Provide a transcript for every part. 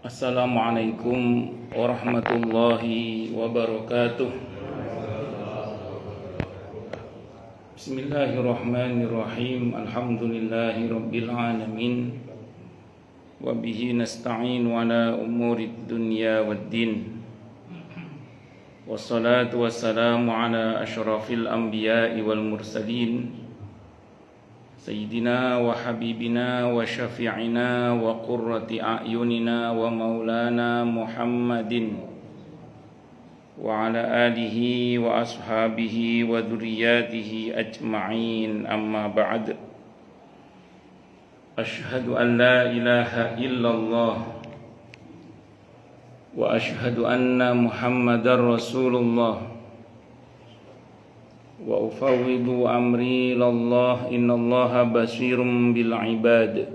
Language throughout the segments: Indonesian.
Assalamualaikum warahmatullahi wabarakatuh. Bismillahirrahmanirrahim. Alhamdulillahi rabbil alamin. Wa bihi nasta'in ala umurid dunya waddin. Wassalatu wassalamu ala asyrafil anbiya'i wal mursalin, Sayyidina wa habibina wa syafi'ina wa qurrati a'yunina wa maulana Muhammadin wa ala alihi wa ashabihi wa dhurriyyatihi ajma'in, amma ba'd. Ashhadu an la ilaha illallah wa ashhadu anna Muhammadar Rasulullah wa ufawwidu amri ilallah, innallaha basirum bil ibad.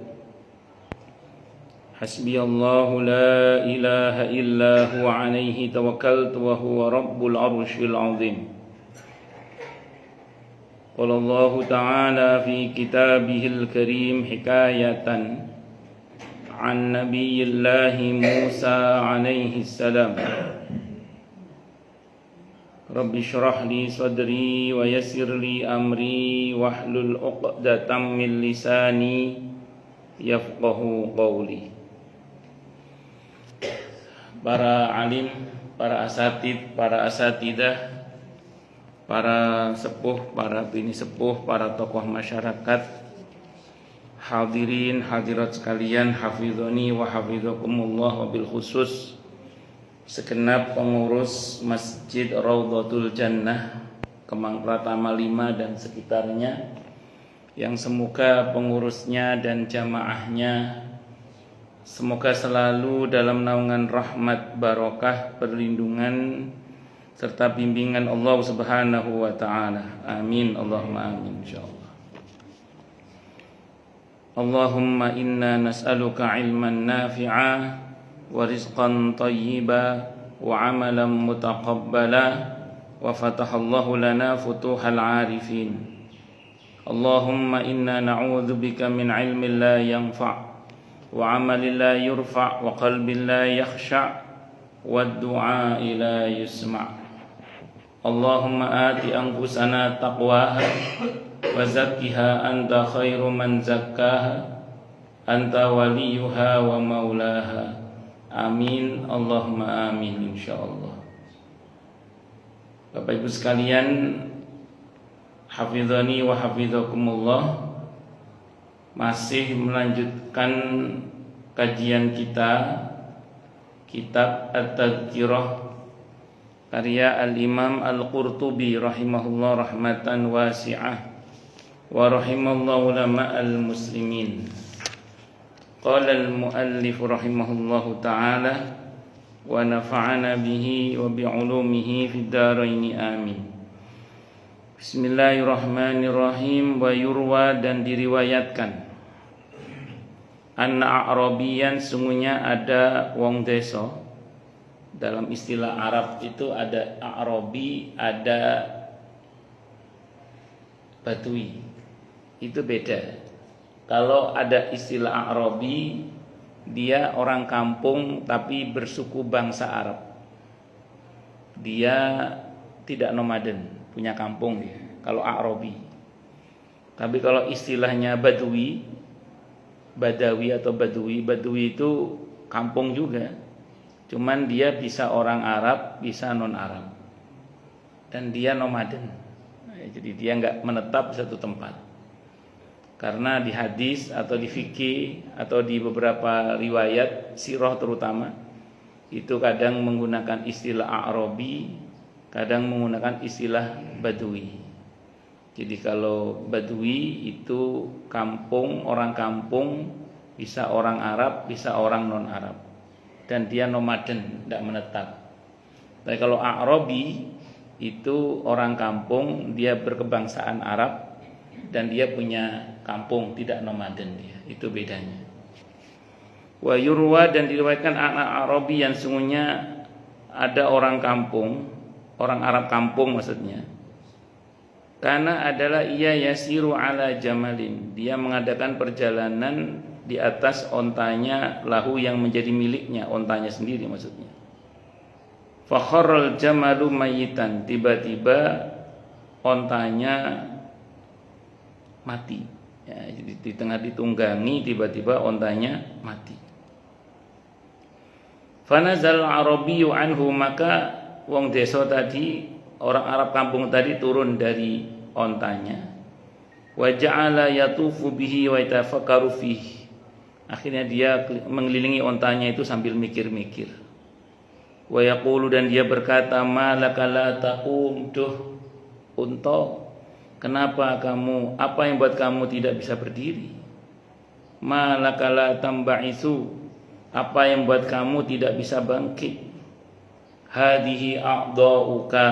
Hasbiyallahu la ilaha illa huwa alaihi tawakkaltu wa huwa rabbul arsyil azim. Qala Allah ta'ala fi kitabihil karim hikayatan an nabiyillahi Musa alaihi salam. Rabbi syrah li sadri wa yassir li amri wahlul 'uqdatam min lisani yafqahu qawli. Para alim, para asatid, para asatidah, para sepuh, para bini sepuh, para tokoh masyarakat, hadirin hadirat sekalian, hafizani wa hafizakumullah, wabil khusus segenap pengurus Masjid Raudhatul Jannah Kemang Pratama 5 dan sekitarnya, yang semoga pengurusnya dan jamaahnya semoga selalu dalam naungan rahmat, barokah, perlindungan serta bimbingan Allah Subhanahu wa taala. Amin, Allahumma amin, insyaallah. Allahumma inna nas'aluka ilman nafi'a wa rizqan tayyiba wa amalan mutaqabbala wa fatahallahu lana futuhal arifin. Allahumma inna na'udzubika min ilmin la yanfa' wa amalin la yurfa' wa qalbin la yakhsha' wa du'a'i la yusma'. Allahumma ati anfusana taqwaha wa zakkiha anta khairu man zakkaha anta waliyuha wa maulaha. Amin, Allahumma amin, insyaallah. Bapak Ibu sekalian, hafizani wa hafizakumullah, masih melanjutkan kajian kita kitab At-Tadhkirah karya Al-Imam Al-Qurtubi rahimahullah rahmatan wasi'ah wa rahimallahu ulama al-muslimin. Qala al-muallif rahimahullahu ta'ala wa nafa'ana bihi wa bi'ulumihi fid dharain, amin. Bismillahirrahmanirrahim. Wa yurwa, dan diriwayatkan, anna a'rabiyan, sungguhnya ada wong desa. Dalam istilah Arab itu ada a'rabi, ada badui. Itu beda. Kalau ada istilah A'rabi, dia orang kampung tapi bersuku bangsa Arab. Dia tidak nomaden, punya kampung dia. Kalau A'rabi. Tapi kalau istilahnya Badui, Badawi atau Badui, Badui itu kampung juga. Cuman dia bisa orang Arab, bisa non Arab. Dan dia nomaden. Jadi dia nggak menetap di satu tempat. Karena di hadis atau di fikih atau di beberapa riwayat sirah terutama, itu kadang menggunakan istilah A'rabi, kadang menggunakan istilah Badui. Jadi kalau Badui itu kampung, orang kampung, bisa orang Arab, bisa orang non Arab, dan dia nomaden, tidak menetap. Tapi kalau A'rabi itu orang kampung, dia berkebangsaan Arab dan dia punya kampung, tidak nomaden dia. Itu bedanya. Wa yurwa, dan diriwayatkan anak Arabi, yang sungguhnya ada orang kampung, orang Arab kampung maksudnya. Karena adalah ia yasiru ala jamalin, dia mengadakan perjalanan di atas ontanya, lahu yang menjadi miliknya, ontanya sendiri maksudnya. Fakharral jamalu mayitan, tiba-tiba ontanya mati. Ya, jadi di tengah ditunggangi tiba-tiba ontanya mati. Fanazal Arabiyyu anhu, maka wong desa tadi, orang Arab kampung tadi turun dari ontanya. Wa ja'ala yatufu bihi wa yatafakkaru fihi. Akhirnya dia mengelilingi ontanya itu sambil mikir-mikir. Wa yaqulu, dan dia berkata, malaka la taqum, duh unta, kenapa kamu, apa yang buat kamu tidak bisa berdiri? Malaka la tambaisu, apa yang buat kamu tidak bisa bangkit? Hadihi a'dha'uka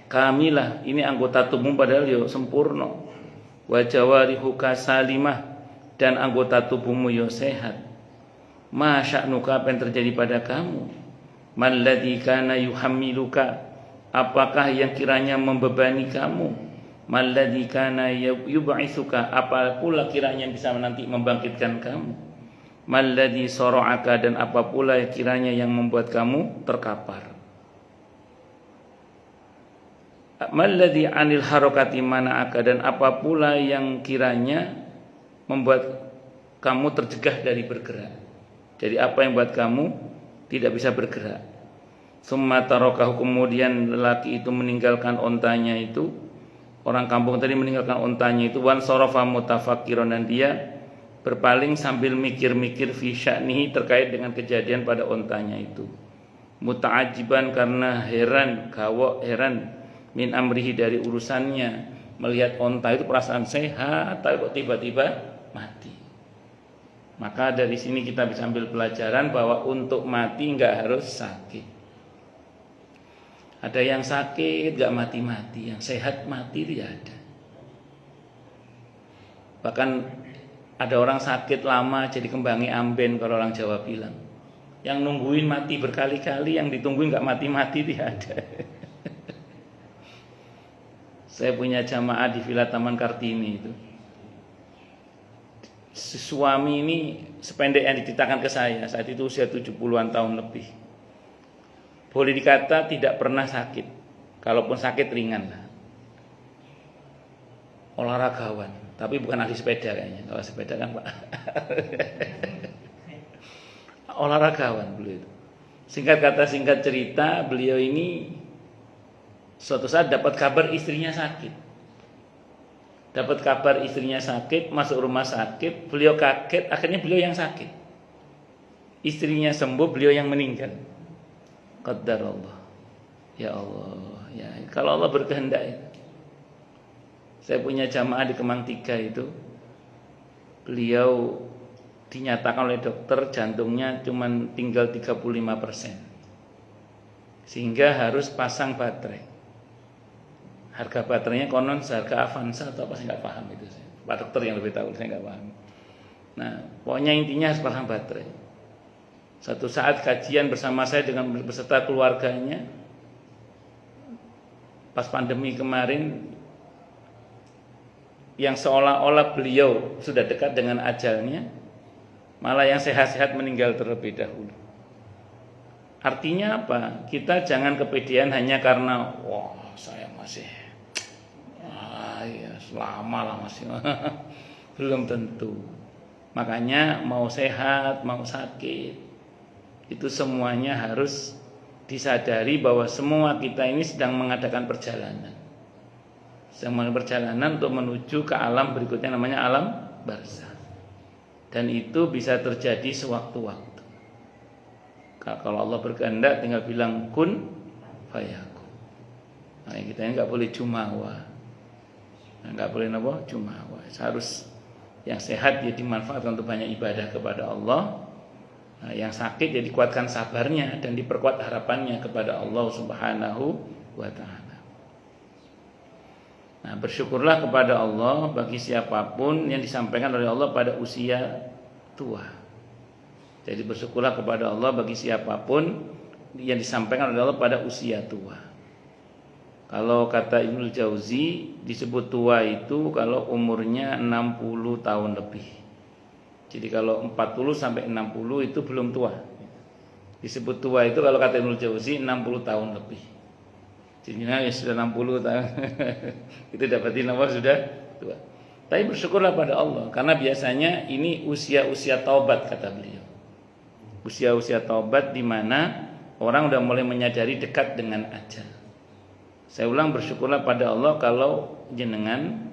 kamilah, ini anggota tubuhmu padahal yo sempurna. Wa jawarihuka salimah, dan anggota tubuhmu yo sehat. Ma sya'nuka, apa yang terjadi pada kamu? Malladzi kana yuhammiluka, apakah yang kiranya membebani kamu? Malladzi kana yub'itsuka, apa pula kiranya bisa nanti membangkitkan kamu? Malladzi sara'aka, dan apa pula kiranya yang membuat kamu terkapar? Malladzi 'anil harakati mana'aka, dan apa pula yang kiranya membuat kamu tercegah dari bergerak? Jadi apa yang buat kamu tidak bisa bergerak? Summa tarakahu, kemudian lelaki itu meninggalkan ontanya itu, orang kampung tadi meninggalkan ontanya itu, wan sarafa mutafakkiron, dan dia berpaling sambil mikir-mikir fi sya'nihi, terkait dengan kejadian pada ontanya itu. Muta'ajiban, karena heran, gawok heran, min amrihi, dari urusannya, melihat onta itu perasaan sehat tapi kok tiba-tiba mati. Maka dari sini kita bisa ambil pelajaran bahwa untuk mati enggak harus sakit. Ada yang sakit enggak mati-mati, yang sehat mati tidak ada. Bahkan ada orang sakit lama jadi kembangi amben, kalau orang Jawa bilang. Yang nungguin mati berkali-kali, yang ditungguin enggak mati-mati tidak ada. Saya punya jamaah di Villa Taman Kartini itu. Si suami ini sependek yang diceritakan ke saya, saat itu usia 70-an tahun lebih. Boleh dikata tidak pernah sakit. Kalaupun sakit ringan lah. Olahragawan, tapi bukan ahli sepeda kayaknya. Kalau sepeda kan Pak. Olahragawan beliau itu. Singkat kata singkat cerita, beliau ini suatu saat dapat kabar istrinya sakit. Dapat kabar istrinya sakit, masuk rumah sakit, beliau kaget, akhirnya beliau yang sakit. Istrinya sembuh, beliau yang meninggal. Qadarullah. Ya Allah, ya kalau Allah berkehendak itu. Saya punya jamaah di Kemang 3 itu. Beliau dinyatakan oleh dokter jantungnya cuma tinggal 35%. Sehingga harus pasang baterai. Harga baterainya konon seharga Avanza atau apa, saya nggak paham itu. Pak dokter yang lebih tahu, saya nggak paham. Nah, pokoknya intinya harus pasang baterai. Satu saat kajian bersama saya dengan beserta keluarganya, pas pandemi kemarin, yang seolah-olah beliau sudah dekat dengan ajalnya, malah yang sehat-sehat meninggal terlebih dahulu. Artinya apa? Kita jangan kepedean hanya karena wah saya masih ya lama lah masih. Belum tentu. Makanya mau sehat, mau sakit, itu semuanya harus disadari bahwa semua kita ini sedang mengadakan perjalanan. Sedang mengadakan perjalanan untuk menuju ke alam berikutnya, namanya alam barzakh. Dan itu bisa terjadi sewaktu-waktu. Kalau Allah berkehendak tinggal bilang kun fayakun. Nah, kita ini nggak boleh jumawa. Enggak boleh napa jumawa. Harus yang sehat ya dimanfaatkan untuk banyak ibadah kepada Allah. Nah, yang sakit ya dikuatkan sabarnya dan diperkuat harapannya kepada Allah Subhanahu wa taala. Nah, bersyukurlah kepada Allah bagi siapapun yang disampaikan oleh Allah pada usia tua. Jadi bersyukurlah kepada Allah bagi siapapun yang disampaikan oleh Allah pada usia tua. Kalau kata Ibnul Jauzi disebut tua itu kalau umurnya 60 tahun lebih. Jadi kalau 40 sampai 60 itu belum tua. Disebut tua itu kalau kata Ibnu Jauzi 60 tahun lebih. Jadi ya sudah 60 tahun. Itu dapatin apa sudah tua. Tapi bersyukurlah pada Allah karena biasanya ini usia-usia taubat kata beliau. Usia-usia taubat di mana orang udah mulai menyadari dekat dengan ajal. Saya ulang, bersyukurlah pada Allah kalau jenengan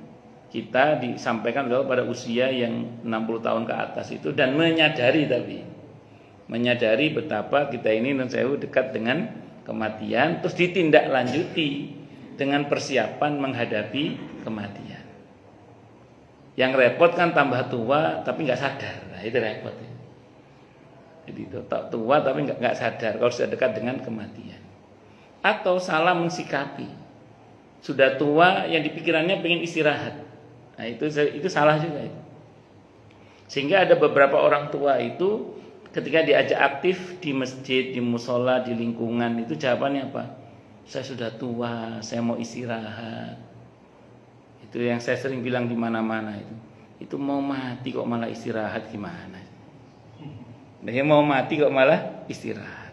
kita disampaikan pada usia yang 60 tahun ke atas itu dan menyadari betapa kita ini non sewu dekat dengan kematian, terus ditindaklanjuti dengan persiapan menghadapi kematian. Yang repot kan tambah tua tapi nggak sadar, nah itu repot. Jadi tetap tua tapi nggak sadar kalau sudah dekat dengan kematian. Atau salah mensikapi, sudah tua yang dipikirannya pengen istirahat. Nah itu salah juga itu. Sehingga ada beberapa orang tua itu ketika diajak aktif di masjid, di musola, di lingkungan itu jawabannya apa? Saya sudah tua, saya mau istirahat. Itu yang saya sering bilang di mana-mana itu. Itu mau mati kok malah istirahat gimana? Dia mau mati kok malah istirahat.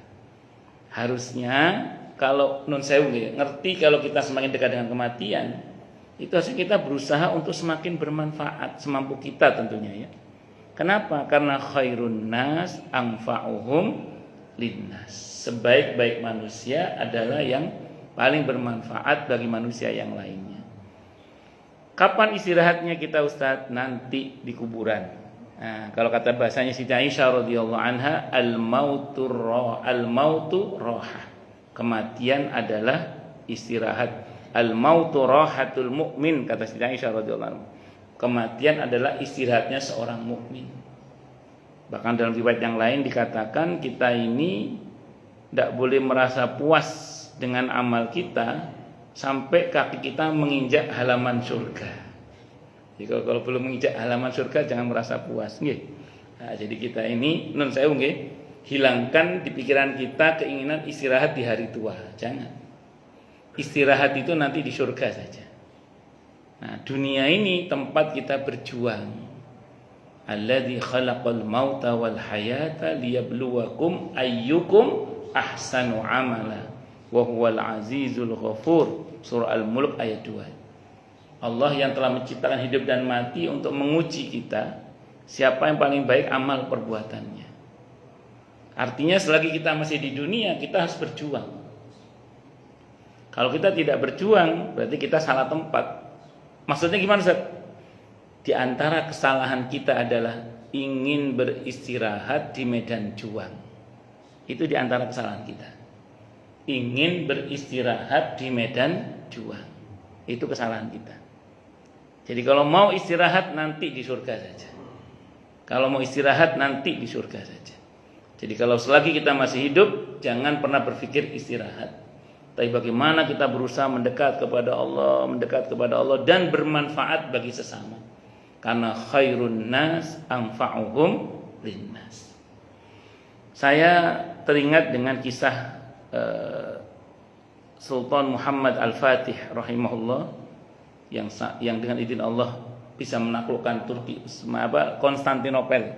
Harusnya kalau nun sewu ngerti kalau kita semakin dekat dengan kematian, itu harusnya kita berusaha untuk semakin bermanfaat semampu kita tentunya ya. Kenapa? Karena khairun nas anfa'uhum linnas. Sebaik-baik manusia adalah yang paling bermanfaat bagi manusia yang lainnya. Kapan istirahatnya kita Ustadz? Nanti di kuburan. Nah, kalau kata bahasanya Siti Aisyah radhiyallahu anha, al-mautu roha. Kematian adalah istirahat. Al-mautu rahatul mu'min, kata Siti Aisyah radhiyallahu anha. Kematian adalah istirahatnya seorang mukmin. Bahkan dalam riwayat yang lain dikatakan kita ini tidak boleh merasa puas dengan amal kita sampai kaki kita menginjak halaman surga. Jadi kalau belum menginjak halaman surga jangan merasa puas. Nah, jadi kita ini nun sewu hilangkan di pikiran kita keinginan istirahat di hari tua. Jangan. Istirahat itu nanti di surga saja. Nah, dunia ini tempat kita berjuang. Alladzi khalaqal mauta wal hayata liyabluwakum ayyukum ahsanu amala wa huwal azizul ghafur. Surah Al-Mulk ayat 2. Allah yang telah menciptakan hidup dan mati untuk menguji kita siapa yang paling baik amal perbuatannya. Artinya selagi kita masih di dunia kita harus berjuang. Kalau kita tidak berjuang berarti kita salah tempat. Maksudnya gimana Ustaz? Di antara kesalahan kita adalah ingin beristirahat di medan juang. Itu di antara kesalahan kita. Ingin beristirahat di medan juang. Itu kesalahan kita. Jadi kalau mau istirahat nanti di surga saja. Kalau mau istirahat nanti di surga saja. Jadi kalau selagi kita masih hidup jangan pernah berpikir istirahat. Tapi bagaimana kita berusaha mendekat kepada Allah dan bermanfaat bagi sesama. Karena khairun nas anfa'uhum linnas. Saya teringat dengan kisah Sultan Muhammad Al-Fatih rahimahullah yang dengan izin Allah bisa menaklukkan Turki, Konstantinopel.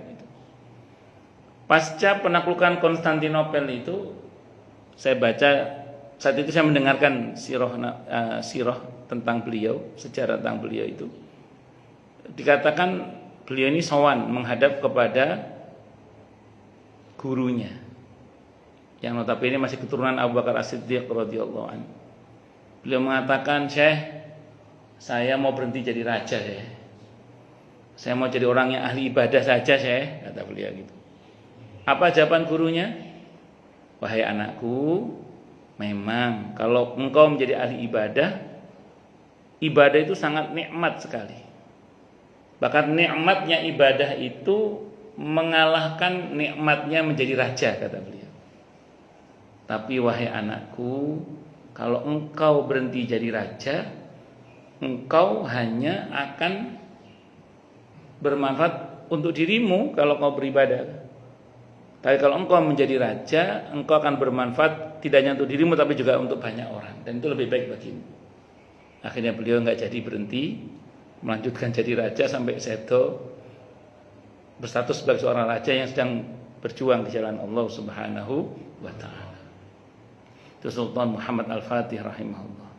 Pasca penaklukan Konstantinopel itu saya baca. Saat itu saya mendengarkan sirah tentang beliau, sejarah tentang beliau itu. Dikatakan beliau ini sowan menghadap kepada gurunya. Yang notabene masih keturunan Abu Bakar As-Siddiq radhiyallahu anhu. Beliau mengatakan, "Syekh, saya mau berhenti jadi raja, Syekh. Saya mau jadi orang yang ahli ibadah saja, Syekh," kata beliau gitu. Apa jawaban gurunya? "Wahai anakku, memang kalau engkau menjadi ahli ibadah itu sangat nikmat sekali. Bahkan nikmatnya ibadah itu mengalahkan nikmatnya menjadi raja," kata beliau. "Tapi wahai anakku, kalau engkau berhenti jadi raja, engkau hanya akan bermanfaat untuk dirimu kalau kau beribadah. Tapi kalau engkau menjadi raja, engkau akan bermanfaat tidak hanya untuk dirimu tapi juga untuk banyak orang, dan itu lebih baik bagimu." Akhirnya beliau enggak jadi berhenti, melanjutkan jadi raja sampai sedo berstatus sebagai seorang raja yang sedang berjuang di jalan Allah Subhanahu wa taala. Itu Sultan Muhammad Al-Fatih rahimahullah.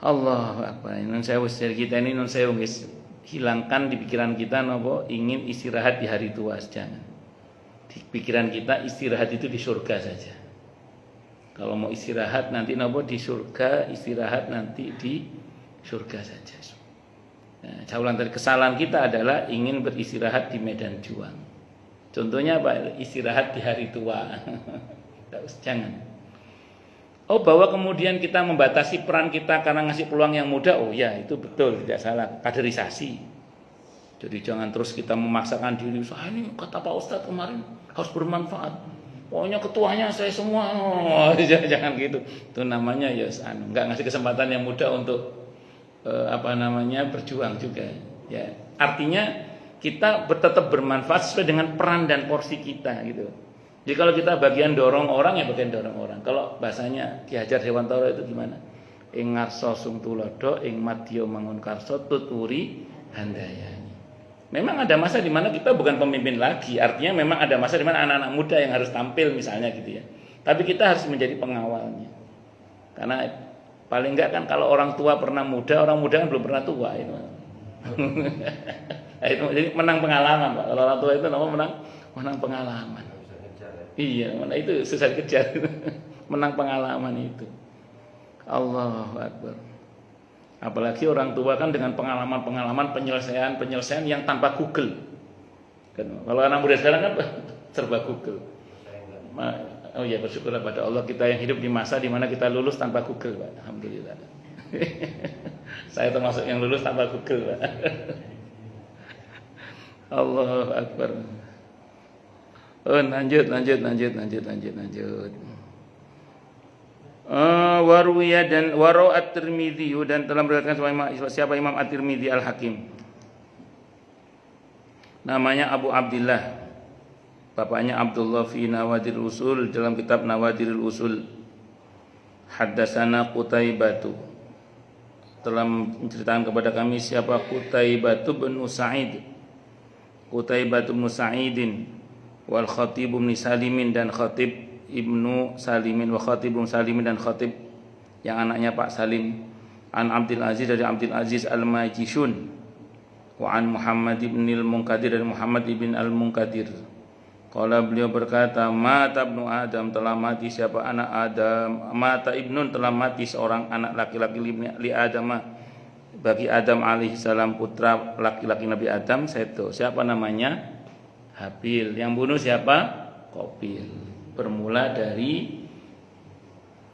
Allahu akbar. Nun sewu dari kita ini nun sewu guys. Hilangkan di pikiran kita nopo ingin istirahat di hari tua, jangan. Di pikiran kita istirahat itu di surga saja. Kalau mau istirahat nanti nopo di surga, istirahat nanti di surga saja. Nah, jauhan dari kesalahan kita adalah ingin beristirahat di medan juang. Contohnya apa? Istirahat di hari tua. Jangan. Oh, bahwa kemudian kita membatasi peran kita karena ngasih peluang yang muda. Oh ya, itu betul, tidak salah. Kaderisasi. Jadi jangan terus kita memaksakan diri. Ini kata Pak Ustadz kemarin harus bermanfaat. Pokoknya ketuanya saya semua. Oh, jangan gitu. Itu namanya ya enggak ngasih kesempatan yang muda untuk berjuang juga. Ya, artinya kita tetap bermanfaat sesuai dengan peran dan porsi kita gitu. Jadi kalau kita bagian dorong orang ya bagian dorong orang. Kalau bahasanya Ki Hajar Dewantara itu gimana? Ing ngarsa sung tulodo, ing madya mangun karsa tuturi handayani. Memang ada masa di mana kita bukan pemimpin lagi. Artinya memang ada masa di mana anak-anak muda yang harus tampil misalnya gitu ya. Tapi kita harus menjadi pengawalnya. Karena paling enggak kan kalau orang tua pernah muda, orang muda kan belum pernah tua itu. Itu jadi menang pengalaman, Pak. Kalau orang tua itu namanya menang pengalaman. Iya, mana itu susah dikejar. Menang pengalaman itu. Allahu akbar. Apalagi orang tua kan dengan pengalaman-pengalaman penyelesaian yang tanpa Google. Kan, kalau anak muda sekarang kan serba Google. Oh ya, bersyukur pada Allah kita yang hidup di masa di mana kita lulus tanpa Google, Pak. Alhamdulillah. Saya termasuk yang lulus tanpa Google, Pak. Allahu akbar. Oh, lanjut. Waruya dan waro at-Tirmidzi dan telah meriwayatkan siapa Imam at-Tirmidzi Al-Hakim. Namanya Abu Abdillah. Bapaknya Abdullah fi Nawadirul Usul dalam kitab Nawadirul Usul. Haddatsana Qutaibatu. Telah menceritakan kepada kami siapa Qutaibatu bin Sa'id. Qutaibatu bin Sa'idin wal Khatib bin Salimin dan Khatib Ibnu Salimin wa Khatib bin Salimin dan Khatib yang anaknya Pak Salim an Abdul Aziz dari Abdul Aziz Al-Majishun wa an Muhammad ibn Al-Munkadir dari Muhammad ibn Al-Munkadir. Qala beliau berkata, mata ibnu Adam telah mati siapa anak Adam, mata ibnun telah mati seorang anak laki-laki li Adam bagi Adam alaihi salam putra laki-laki Nabi Adam. Siapa namanya? Habil. Yang bunuh siapa? Qabil. Bermula dari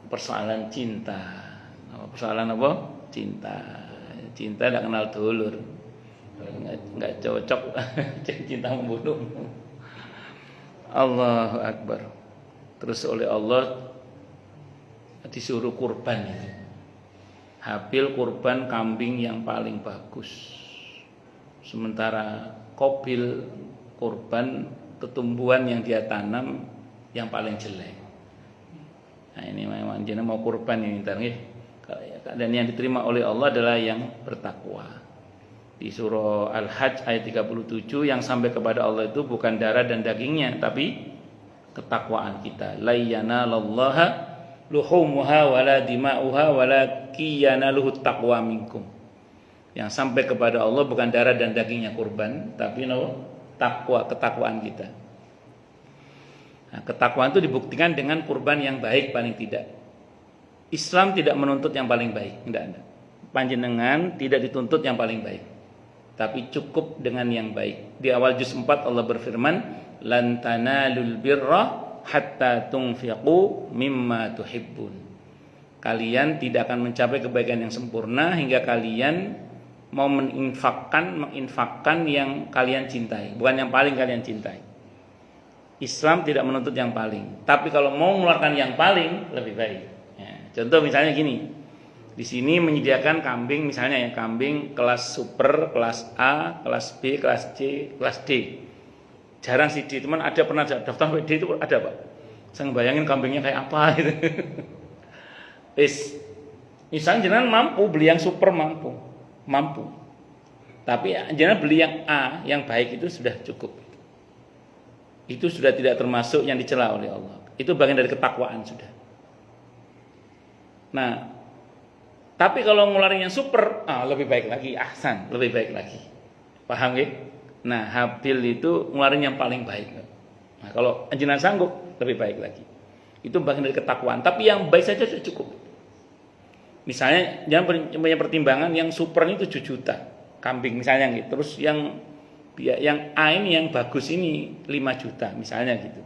persoalan cinta. Persoalan apa? Cinta. Cinta tidak kenal dulur. Enggak cocok cinta membunuh. Allahu akbar. Terus oleh Allah disuruh kurban itu. Habil kurban kambing yang paling bagus. Sementara Qabil kurban ketumbuhan yang dia tanam yang paling jelek. Nah, ini memang jenengan mau kurban ini ntar nggih. Dan yang diterima oleh Allah adalah yang bertakwa. Di surah Al-Hajj ayat 37 yang sampai kepada Allah itu bukan darah dan dagingnya tapi ketakwaan kita. La yanalallaha luhumuha wala dima'uha walakiyanaluhu taqwa minkum. Yang sampai kepada Allah bukan darah dan dagingnya kurban tapi ketakwaan kita. Nah, ketakwaan itu dibuktikan dengan kurban yang baik paling tidak. Islam tidak menuntut yang paling baik, tidak ada. Panjenengan tidak dituntut yang paling baik, tapi cukup dengan yang baik. Di awal juz 4 Allah berfirman, "Lan tanalul birra hatta tunfiqu mimma tuhibbun." Kalian tidak akan mencapai kebaikan yang sempurna hingga kalian mau menginfakkan yang kalian cintai, bukan yang paling kalian cintai. Islam tidak menuntut yang paling, tapi kalau mau mengeluarkan yang paling lebih baik. Ya, contoh misalnya gini, di sini menyediakan kambing misalnya ya, kambing kelas super, kelas A, kelas B, kelas C, kelas D. Jarang sih D, teman ada pernah daftar D itu ada Pak. Saya bayangin kambingnya kayak apa gitu. Misalnya jangan mampu beli yang super mampu. Tapi jangan beli yang A, yang baik itu sudah cukup. Itu sudah tidak termasuk yang dicela oleh Allah. Itu bagian dari ketakwaan sudah. Nah, tapi kalau ngeluarin yang super, lebih baik lagi, ahsan, lebih baik lagi. Paham ya? Nah, Habil itu ngeluarin yang paling baik. Nah, kalau jenengan sanggup, lebih baik lagi. Itu bagian dari ketakwaan. Tapi yang baik saja sudah cukup. Misalnya, jangan punya pertimbangan yang super ini 7 juta. Kambing misalnya gitu. Terus yang A ini yang bagus ini 5 juta misalnya gitu.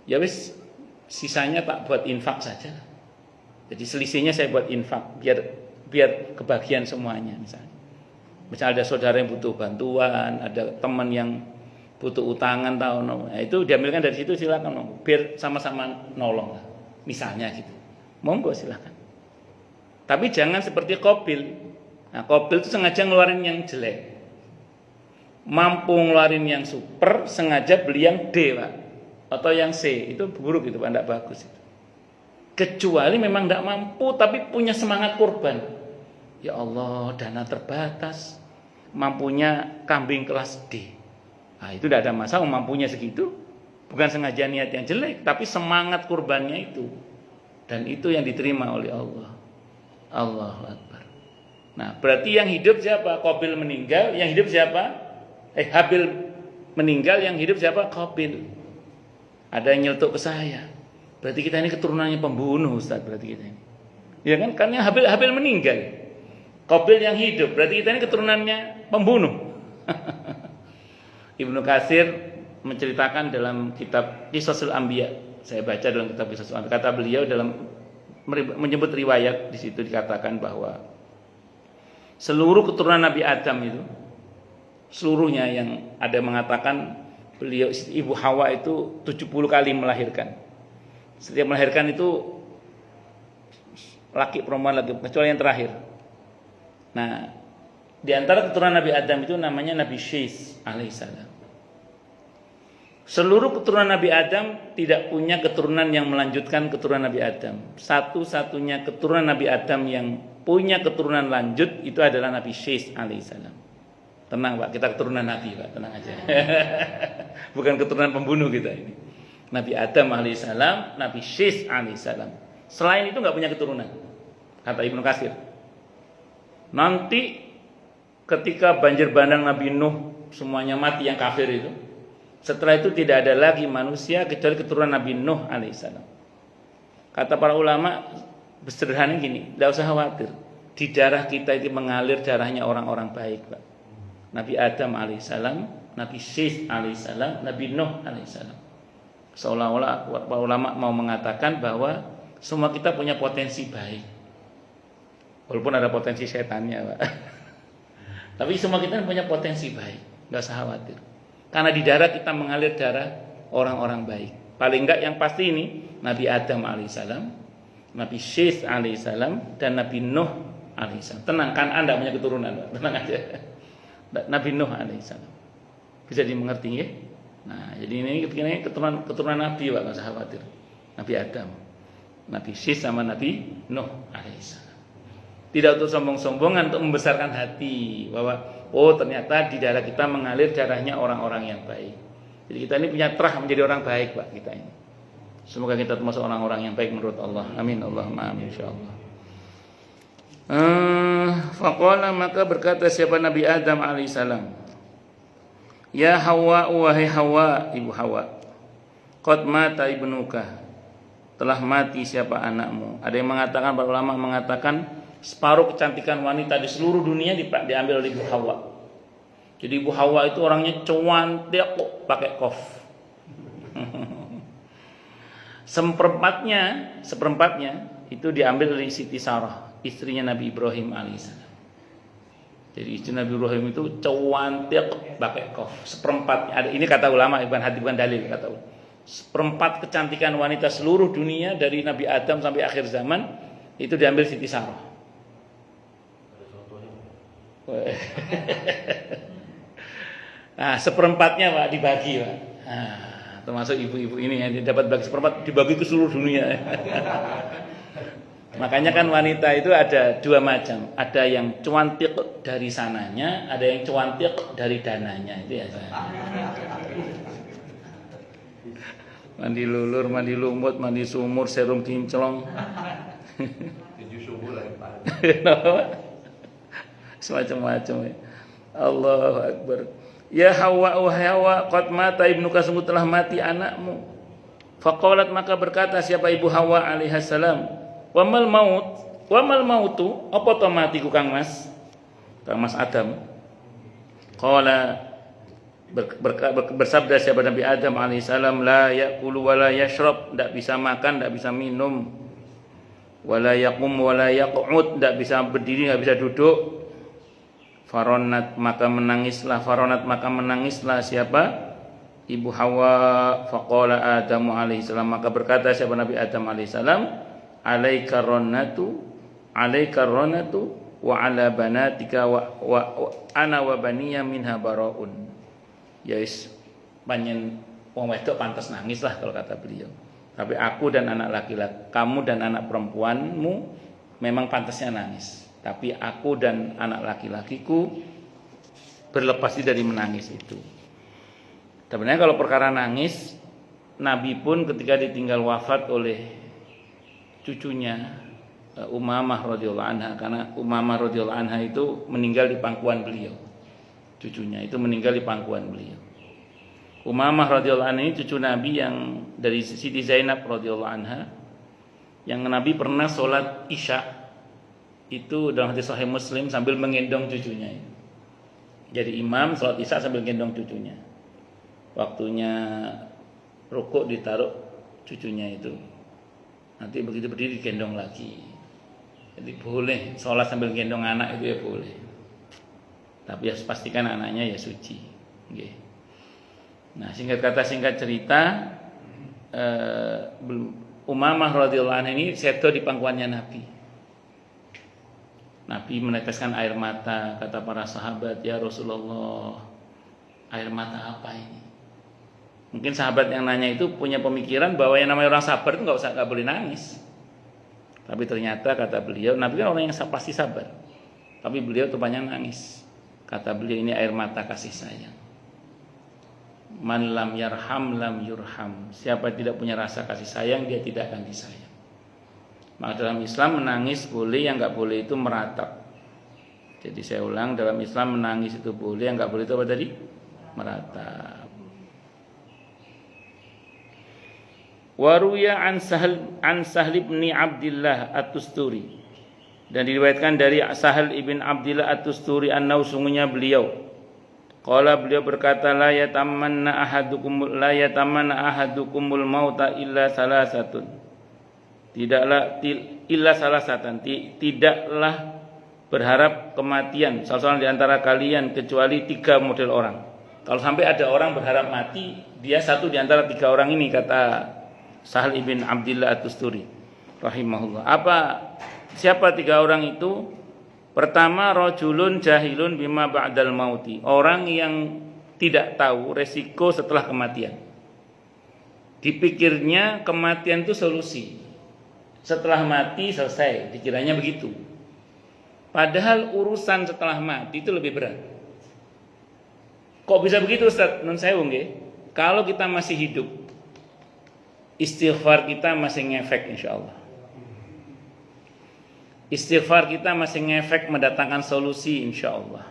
Ya wis, sisanya tak buat infak saja. Jadi selisihnya saya buat infak biar kebagian semuanya misalnya. Misalnya ada saudara yang butuh bantuan, ada teman yang butuh utangan nah, itu diambilkan dari situ, silakan biar sama-sama nolong lah. Misalnya gitu. Monggo silakan. Tapi jangan seperti Qabil. Nah, Qabil itu sengaja ngeluarin yang jelek. Mampu ngeluarin yang super, sengaja beli yang D, Pak. Atau yang C. Itu buruk itu, Pak, enggak bagus itu. Kecuali memang enggak mampu tapi punya semangat kurban. Ya Allah, dana terbatas. Mampunya kambing kelas D. Nah, itu tidak ada masalah, mampunya segitu. Bukan sengaja niat yang jelek, tapi semangat kurbannya itu. Dan itu yang diterima oleh Allah. Allahu Akbar. Nah, berarti yang hidup siapa? Qabil meninggal, yang hidup siapa? Habil meninggal, yang hidup siapa? Qabil. Ada yang nyeletuk ke saya. Berarti kita ini keturunannya pembunuh, Ustaz, berarti kita ini. Ya kan? Karena Habil meninggal. Qabil yang hidup, berarti kita ini keturunannya pembunuh. Ibnu Katsir menceritakan dalam kitab Qisasul Anbiya. Saya baca dalam kitab Qisasul Anbiya. Kata beliau dalam menyebut riwayat di situ dikatakan bahwa seluruh keturunan Nabi Adam itu seluruhnya, yang ada mengatakan beliau Ibu Hawa itu 70 kali melahirkan. Setiap melahirkan itu laki perempuan lagi, kecuali yang terakhir. Nah, di antara keturunan Nabi Adam itu namanya Nabi Syis alaihissalam. Seluruh keturunan Nabi Adam tidak punya keturunan yang melanjutkan keturunan Nabi Adam. Satu-satunya keturunan Nabi Adam yang punya keturunan lanjut itu adalah Nabi Syis alaihissalam. Tenang Pak, kita keturunan Nabi Pak, tenang aja. Bukan keturunan pembunuh kita ini. Nabi Adam alaihissalam, Nabi Syis alaihissalam. Selain itu nggak punya keturunan. Kata Ibnu Katsir. Nanti ketika banjir bandang Nabi Nuh semuanya mati yang kafir itu, setelah itu tidak ada lagi manusia kecuali keturunan Nabi Nuh alaihissalam. Kata para ulama sederhana gini, tidak usah khawatir. Di darah kita itu mengalir darahnya orang-orang baik, Pak. Nabi Adam alaihissalam, Nabi Syis alaihissalam, Nabi Nuh alaihissalam. Seolah-olah para ulama mau mengatakan bahwa semua kita punya potensi baik. Walaupun ada potensi setannya, Pak. Tapi semua kita punya potensi baik, nggak usah khawatir. Karena di darah kita mengalir darah orang-orang baik. Paling enggak yang pasti ini Nabi Adam alaihissalam, Nabi Syis alaihissalam, dan Nabi Nuh alaihissalam. Tenang, kan Anda punya keturunan, Pak. Tenang aja. Nabi Nuh alaihissalam. Bisa dimengerti ya? Nah, jadi ini keturunan Nabi, Pak, nggak usah khawatir. Nabi Adam, Nabi Syis sama Nabi Nuh alaihissalam. Tidak untuk sombong-sombongan, untuk membesarkan hati bahwa ternyata di darah kita mengalir darahnya orang-orang yang baik. Jadi kita ini punya terah menjadi orang baik, Pak, kita ini. Semoga kita termasuk orang-orang yang baik menurut Allah. Amin Allahumma amin insyaallah. Faqala, maka berkata siapa Nabi Adam alaihissalam, ya Hawa, wahai Hawa, ibu Hawa, qad mata ibnuka, telah mati siapa anakmu. Ada yang mengatakan, para ulama mengatakan separuh kecantikan wanita di seluruh dunia diambil oleh Ibu Hawa. Jadi Ibu Hawa itu orangnya cantik kok, pakai kof. Seperempatnya itu diambil dari Siti Sarah, istrinya Nabi Ibrahim alaihissalam. Jadi istri Nabi Ibrahim itu cantik pakai kof. Seperempatnya, ini kata ulama, bukan dalil, kata ulama. Seperempat kecantikan wanita seluruh dunia dari Nabi Adam sampai akhir zaman itu diambil Siti Sarah. Nah, seperempatnya Pak dibagi, Pak. Nah, termasuk ibu-ibu ini yang dapat bagi seperempat, dibagi ke seluruh dunia. Makanya kan wanita itu ada dua macam. Ada yang cuantik dari sananya, ada yang cuantik dari dananya. Itu ya. Mandi lulur, mandi lumut, mandi sumur, serum kinclong. Semacam-macam ya. Allahu Akbar. Ya Hawa, wahai Hawa, qad mata ibnuka, sungguh telah mati anakmu. Faqalat, maka berkata siapa ibu Hawa alaihissalam, wamal mautu, apa to matiku Kang Mas Adam. Qala, bersabda siapa Nabi Adam alaihissalam, la ya'kulu wa la yashrab, tidak bisa makan, tidak bisa minum, wala yaqum wala yaq'ud, tidak bisa berdiri, tidak bisa duduk. Faronat, maka menangislah siapa? Ibu Hawa. Faqala Adamu alaihissalam, maka berkata siapa Nabi Adam alaihissalam, alaika ronatu wa ala banatika wa ana wa baniya minha baraun. Yais, panjen wong wedok pantas nangis lah kalau kata beliau. Tapi aku dan anak laki-laki, kamu dan anak perempuanmu memang pantasnya nangis. Tapi aku dan anak laki-lakiku berlepas diri dari menangis itu. Sebenarnya kalau perkara nangis, Nabi pun ketika ditinggal wafat oleh cucunya Umamah radhiyallahu anha, karena Umamah radhiyallahu anha itu meninggal di pangkuan beliau. Cucunya itu meninggal di pangkuan beliau. Umamah radhiyallahu anha ini cucu Nabi yang dari Siti Zainab radhiyallahu anha, yang Nabi pernah sholat Isya itu dalam hadis Sahih Muslim sambil menggendong cucunya. Jadi imam sholat Isya sambil gendong cucunya. Waktunya rukuk ditaruh cucunya itu. Nanti begitu berdiri gendong lagi. Jadi boleh sholat sambil gendong anak itu ya boleh. Tapi ya pastikan anaknya ya suci. Okay. Nah, singkat cerita, Umamah radhiyallahu anha ini seto di pangkuannya Nabi. Nabi meneteskan air mata, kata para sahabat, ya Rasulullah, air mata apa ini? Mungkin sahabat yang nanya itu punya pemikiran bahwa yang namanya orang sabar itu nggak boleh nangis. Tapi ternyata kata beliau, Nabi kan orang yang pasti sabar. Tapi beliau rupanya nangis. Kata beliau, ini air mata kasih sayang. Man lam yarham lam yurham. Siapa tidak punya rasa kasih sayang, dia tidak akan disayang. Maka dalam Islam menangis boleh, yang nggak boleh itu meratap. Jadi saya ulang, dalam Islam menangis itu boleh, yang nggak boleh itu apa tadi? Meratap. Waruya an Sahl ibn Abdillah at-Tusturi, dan diriwayatkan dari Sahal ibn Abdillah at-Tusturi annau, sungguhnya beliau qala, beliau berkata, la yatamanna ahadukumul mauta illa salasatun. Tidaklah berharap kematian salah seorang di antara kalian kecuali 3 model orang. Kalau sampai ada orang berharap mati, dia satu di antara 3 orang ini, kata Sahal ibn Abdillah at-Tusturi rahimahullah. Siapa 3 orang itu? Pertama, rajulun jahilun bima ba'dal mauti, orang yang tidak tahu resiko setelah kematian. Dipikirnya kematian itu solusi, setelah mati selesai, dikiranya begitu. Padahal urusan setelah mati itu lebih berat. Kok bisa begitu Ustaz? Nun sewu nggih. Kalau kita masih hidup, istighfar kita masih ngefek insyaallah. Istighfar kita masih ngefek mendatangkan solusi insyaallah.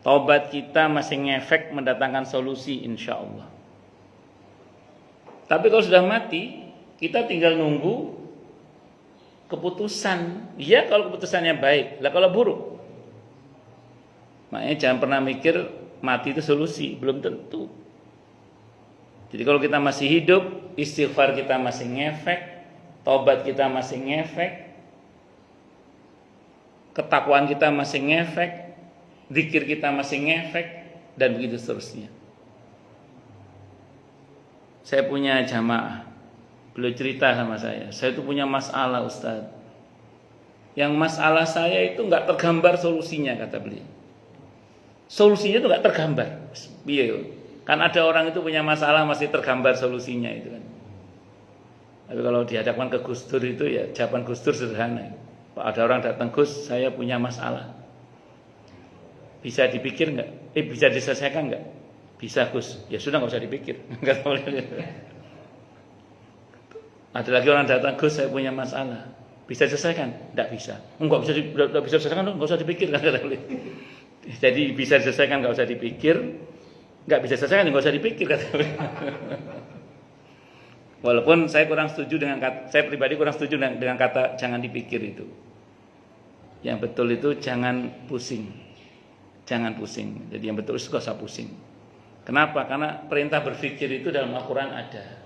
Taubat kita masih ngefek mendatangkan solusi insyaallah. Tapi kalau sudah mati, kita tinggal nunggu keputusan. Ya kalau keputusannya baik. Lah kalau buruk, makanya jangan pernah mikir mati itu solusi, belum tentu. Jadi kalau kita masih hidup, istighfar kita masih ngefek, taubat kita masih ngefek, ketakwaan kita masih ngefek, zikir kita masih ngefek, dan begitu seterusnya. Saya punya jamaah, beliau cerita sama saya itu punya masalah Ustaz. Yang masalah saya itu nggak tergambar solusinya, kata beliau. Solusinya itu nggak tergambar. Iya, kan ada orang itu punya masalah masih tergambar solusinya itu kan. Tapi kalau dihadapkan ke Gus Dur itu ya jawaban Gus Dur sederhana. Pak, ada orang datang, Gus, saya punya masalah. Bisa dipikir nggak? Bisa diselesaikan nggak? Bisa, Gus. Ya sudah, nggak usah dipikir. Ada lagi orang datang, Gus, saya punya masalah. Bisa diselesaikan? Nggak bisa. Nggak bisa diselesaikan, nggak usah dipikir. Jadi bisa diselesaikan, nggak usah dipikir. Nggak bisa diselesaikan, nggak usah dipikir. Walaupun saya kurang setuju dengan kata, saya pribadi kurang setuju dengan kata jangan dipikir itu. Yang betul itu jangan pusing. Jangan pusing. Jadi yang betul itu nggak usah pusing. Kenapa? Karena perintah berpikir itu dalam Al-Quran ada.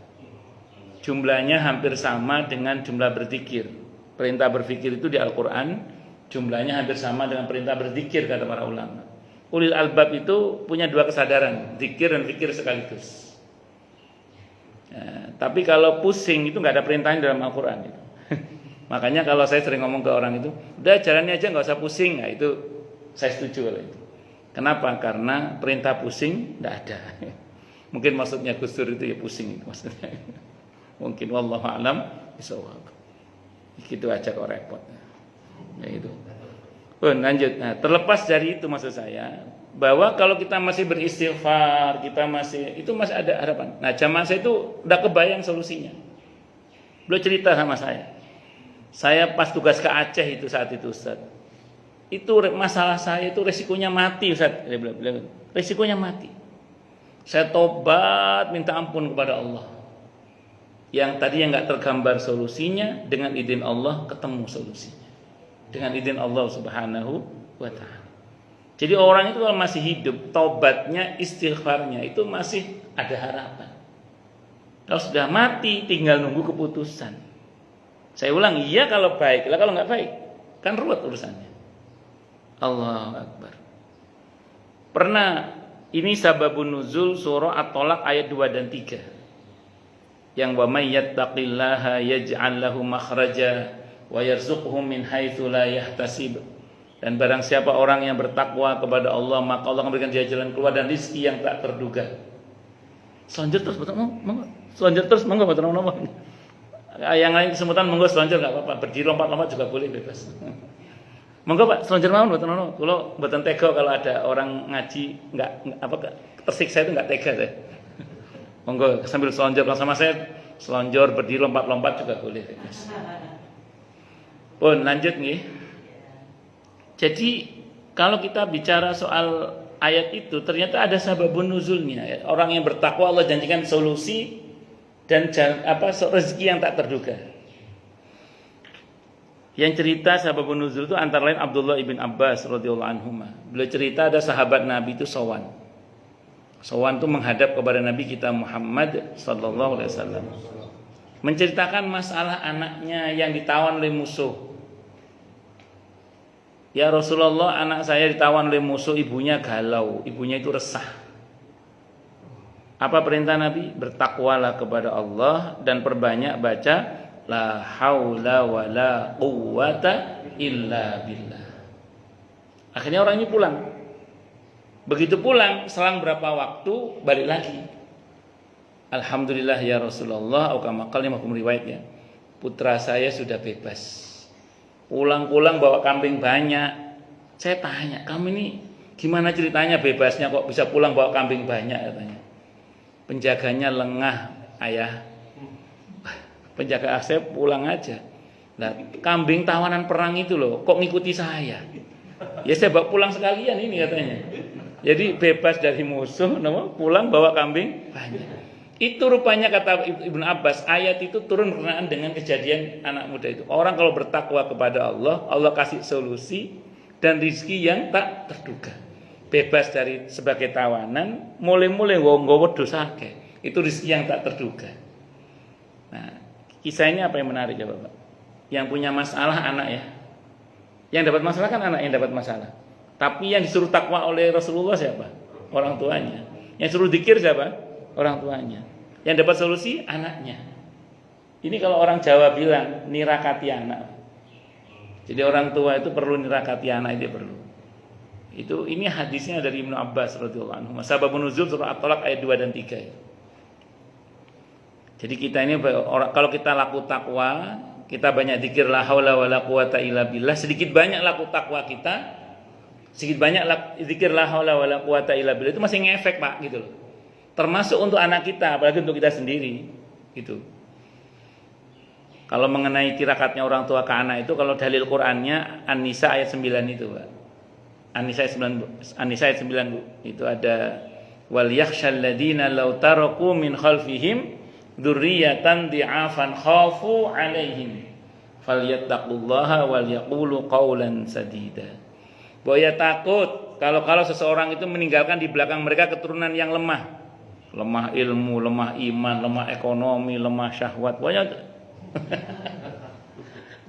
Jumlahnya hampir sama dengan jumlah berzikir. Perintah berpikir itu di Al-Quran jumlahnya hampir sama dengan perintah berzikir, kata para ulama. Ulil albab itu punya dua kesadaran, zikir dan fikir sekaligus. Ya, tapi kalau pusing itu nggak ada perintahnya dalam Al-Quran itu. Makanya kalau saya sering ngomong ke orang itu, udah jalannya aja nggak usah pusing. Nah, itu saya setuju kalau itu. Kenapa? Karena perintah pusing nggak ada. Mungkin maksudnya Gus Dur itu ya pusing itu maksudnya. Mungkin wallahu a'lam bishawab. Gitu aja kok repot. Ya itu. Lanjut. Nah, terlepas dari itu maksud saya bahwa kalau kita masih beristighfar, kita masih ada harapan. Nah, jamaah saya itu udah kebayang solusinya. Beliau cerita sama saya. Saya pas tugas ke Aceh itu saat itu, Ustaz. Itu masalah saya itu resikonya mati, Ustaz. Dia bilang, resikonya mati. Saya tobat minta ampun kepada Allah. Yang tadi yang enggak tergambar solusinya, dengan izin Allah ketemu solusinya. Dengan izin Allah Subhanahu wa taala. Jadi orang itu kalau masih hidup, taubatnya, istighfarnya itu masih ada harapan. Kalau sudah mati, tinggal nunggu keputusan. Saya ulang, iya kalau baik, lah kalau nggak baik, kan ruwet urusannya. Allahu Akbar. Pernah, ini sababun nuzul surah At-Tolak ayat 2 dan 3. Yang wa may yattaqillaha yaj'al lahu makhraja wa yarzuqhu min haitsu la yahtasib. Dan barang siapa orang yang bertakwa kepada Allah, maka Allah akan memberikan dia jalan keluar dan rezeki yang tak terduga. Selonjor terus, monggo. Selonjor terus, monggo, monggo. Yang lain kesemutan, monggo selonjor enggak apa-apa. Berdiri lompat-lompat juga boleh, bebas. Monggo Pak, selonjor mawon mboten ono. Kula mboten tega kalau ada orang ngaji enggak tersiksa itu enggak tega saya. Monggo sambil selonjor sama saya, selonjor berdiri lompat-lompat juga boleh, bebas. Pun lanjut nggih. Jadi kalau kita bicara soal ayat itu, ternyata ada sababun nuzulnya. Orang yang bertakwa Allah janjikan solusi dan rezeki yang tak terduga. Yang cerita sababun nuzul itu antara lain Abdullah ibn Abbas radhiyallahu anhuma. Beliau cerita ada sahabat Nabi itu sowan. Sowan itu menghadap kepada Nabi kita Muhammad sallallahu alaihi wasallam. Menceritakan masalah anaknya yang ditawan oleh musuh. Ya Rasulullah, anak saya ditawan oleh musuh, ibunya galau, ibunya itu resah. Apa perintah Nabi? Bertakwalah kepada Allah dan perbanyak baca la haula wala quwwata illa billah. Akhirnya orang ini pulang. Begitu pulang, selang berapa waktu balik lagi. Alhamdulillah ya Rasulullah, atau kama qala Imam riwayat ya. Putra saya sudah bebas. Pulang-pulang bawa kambing banyak. Saya tanya, kamu ini gimana ceritanya bebasnya kok bisa pulang bawa kambing banyak, katanya. Penjaganya lengah, ayah. Penjaga saya pulang aja. Nah, kambing tawanan perang itu loh, kok ngikuti saya? Ya saya bawa pulang sekalian ini katanya. Jadi bebas dari musuh, pulang bawa kambing banyak. Itu rupanya kata Ibnu Abbas, ayat itu turun berkenaan dengan kejadian anak muda itu. Orang kalau bertakwa kepada Allah, Allah kasih solusi dan rezeki yang tak terduga. Bebas dari sebagai tawanan, mulai-mulai nggawa dosa akeh. Itu rezeki yang tak terduga. Nah, kisah ini apa yang menarik ya Bapak? Yang punya masalah anak ya. Yang dapat masalah kan anak yang dapat masalah. Tapi yang disuruh takwa oleh Rasulullah siapa? Orang tuanya. Yang suruh zikir siapa? Orang tuanya. Yang dapat solusi anaknya. Ini kalau orang Jawa bilang nirakati anak. Jadi orang tua itu perlu nirakati anak, itu perlu. Ini hadisnya dari Ibnu Abbas radhiyallahu anhu. Sababun nuzul surah At-Talaq ayat 2 dan 3. Jadi kita ini kalau kita laku takwa, kita banyak zikir la haula wala quwata illa billah, sedikit banyak laku takwa kita, sedikit banyak zikir la haula wala quwata illa billah itu masih ngefek, Pak, gitu loh. Termasuk untuk anak kita, apalagi untuk kita sendiri, gitu. Kalau mengenai tirakatnya orang tua ke anak itu, kalau dalil Qur'annya An-Nisa ayat 9 itu, Pak. An-Nisa ayat 9 Bu. Itu ada wal yakhshal ladina law taraku min khalfihim dzurriyyatan di'afan khafu 'alaihim falyattaqullaha wal yaqulu qawlan sadida. Bahwa ya takut kalau seseorang itu meninggalkan di belakang mereka keturunan yang lemah. Lemah ilmu, lemah iman, lemah ekonomi, lemah syahwat. Pokoknya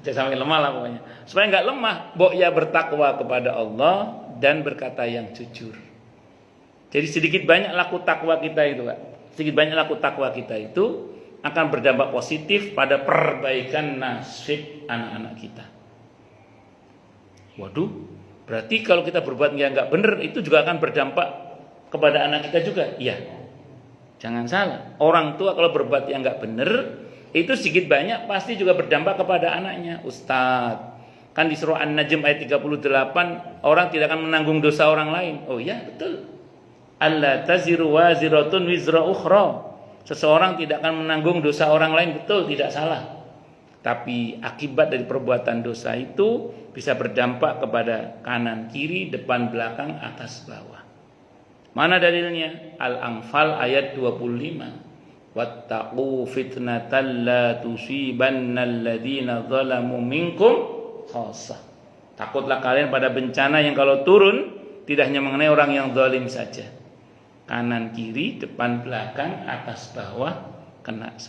jangan sampai lemah lah pokoknya. Supaya enggak lemah, bahwa ya bertakwa kepada Allah dan berkata yang jujur. Jadi sedikit banyak laku takwa kita itu, Pak. Sedikit banyak laku takwa kita itu akan berdampak positif pada perbaikan nasib anak-anak kita. Waduh, berarti kalau kita berbuat yang enggak benar itu juga akan berdampak kepada anak kita juga. Iya. Jangan salah. Orang tua kalau berbuat yang enggak benar itu sedikit banyak pasti juga berdampak kepada anaknya. Ustaz, kan di surah An-Najm ayat 38 orang tidak akan menanggung dosa orang lain. Oh iya, betul. Alla taziru waziratun wizra ukhra. Seseorang tidak akan menanggung dosa orang lain, betul, tidak salah. Tapi akibat dari perbuatan dosa itu bisa berdampak kepada kanan, kiri, depan, belakang, atas, bawah. Mana dalilnya? Al-Anfal ayat 25. Wattaqu fitnatan la tusibannal ladzina zalamu minkum khassah. Takutlah kalian pada bencana yang kalau turun tidak hanya mengenai orang yang zalim saja. Kanan kiri, depan belakang, atas bawah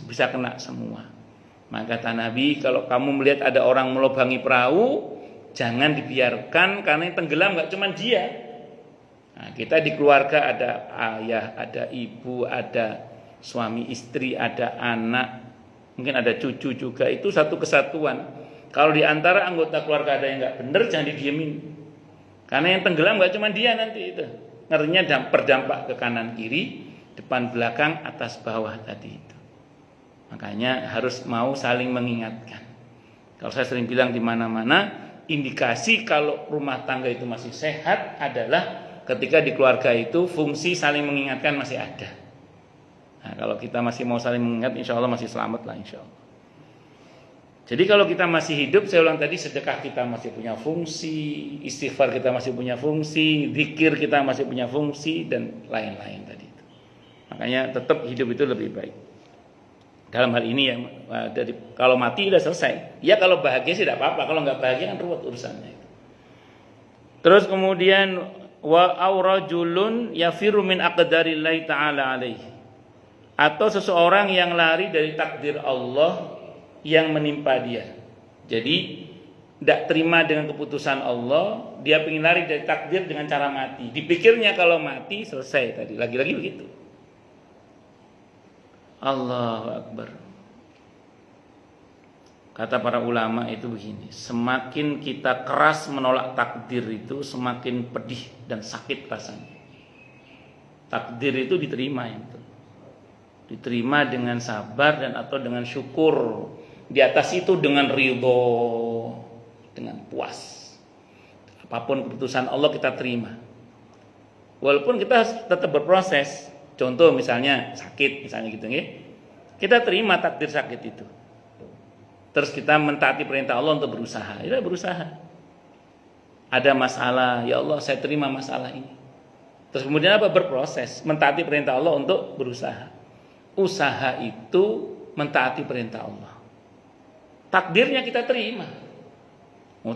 bisa kena semua. Maka kata Nabi, kalau kamu melihat ada orang melubangi perahu, jangan dibiarkan karena yang tenggelam enggak cuma dia. Nah, kita di keluarga ada ayah, ada ibu, ada suami istri, ada anak, mungkin ada cucu juga, itu satu kesatuan. Kalau di antara anggota keluarga ada yang enggak benar, jangan didiemin. Karena yang tenggelam enggak cuma dia nanti itu. Ngerinya berdampak ke kanan kiri, depan belakang, atas bawah tadi itu. Makanya harus mau saling mengingatkan. Kalau saya sering bilang di mana-mana, indikasi kalau rumah tangga itu masih sehat adalah ketika di keluarga itu fungsi saling mengingatkan masih ada. Nah, kalau kita masih mau saling mengingat, insya Allah masih selamat lah insya Allah. Jadi kalau kita masih hidup, saya ulang tadi, sedekah kita masih punya fungsi, istighfar kita masih punya fungsi, zikir kita masih punya fungsi, dan lain-lain tadi itu. Makanya tetap hidup itu lebih baik. Dalam hal ini ya, kalau mati udah selesai. Ya kalau bahagia sih tidak apa-apa, kalau nggak bahagia kan ruwet urusannya. Terus kemudian wa aurajulun yafiru min aqdarillahi ta'ala alaihi. Atau seseorang yang lari dari takdir Allah yang menimpa dia. Jadi tidak terima dengan keputusan Allah, dia ingin lari dari takdir dengan cara mati. Dipikirnya kalau mati selesai tadi. Lagi-lagi begitu. Allahu Akbar. Kata para ulama itu begini, semakin kita keras menolak takdir itu, semakin pedih dan sakit rasanya. Takdir itu diterima ya, diterima dengan sabar dan atau dengan syukur. Di atas itu dengan ridho, dengan puas. Apapun keputusan Allah kita terima. Walaupun kita tetap berproses. Contoh misalnya sakit, misalnya gitu nggih. Kita terima takdir sakit itu. Terus kita mentaati perintah Allah untuk berusaha. Ya berusaha. Ada masalah, ya Allah saya terima masalah ini. Terus kemudian apa? Berproses, mentaati perintah Allah untuk berusaha. Usaha itu mentaati perintah Allah. Takdirnya kita terima.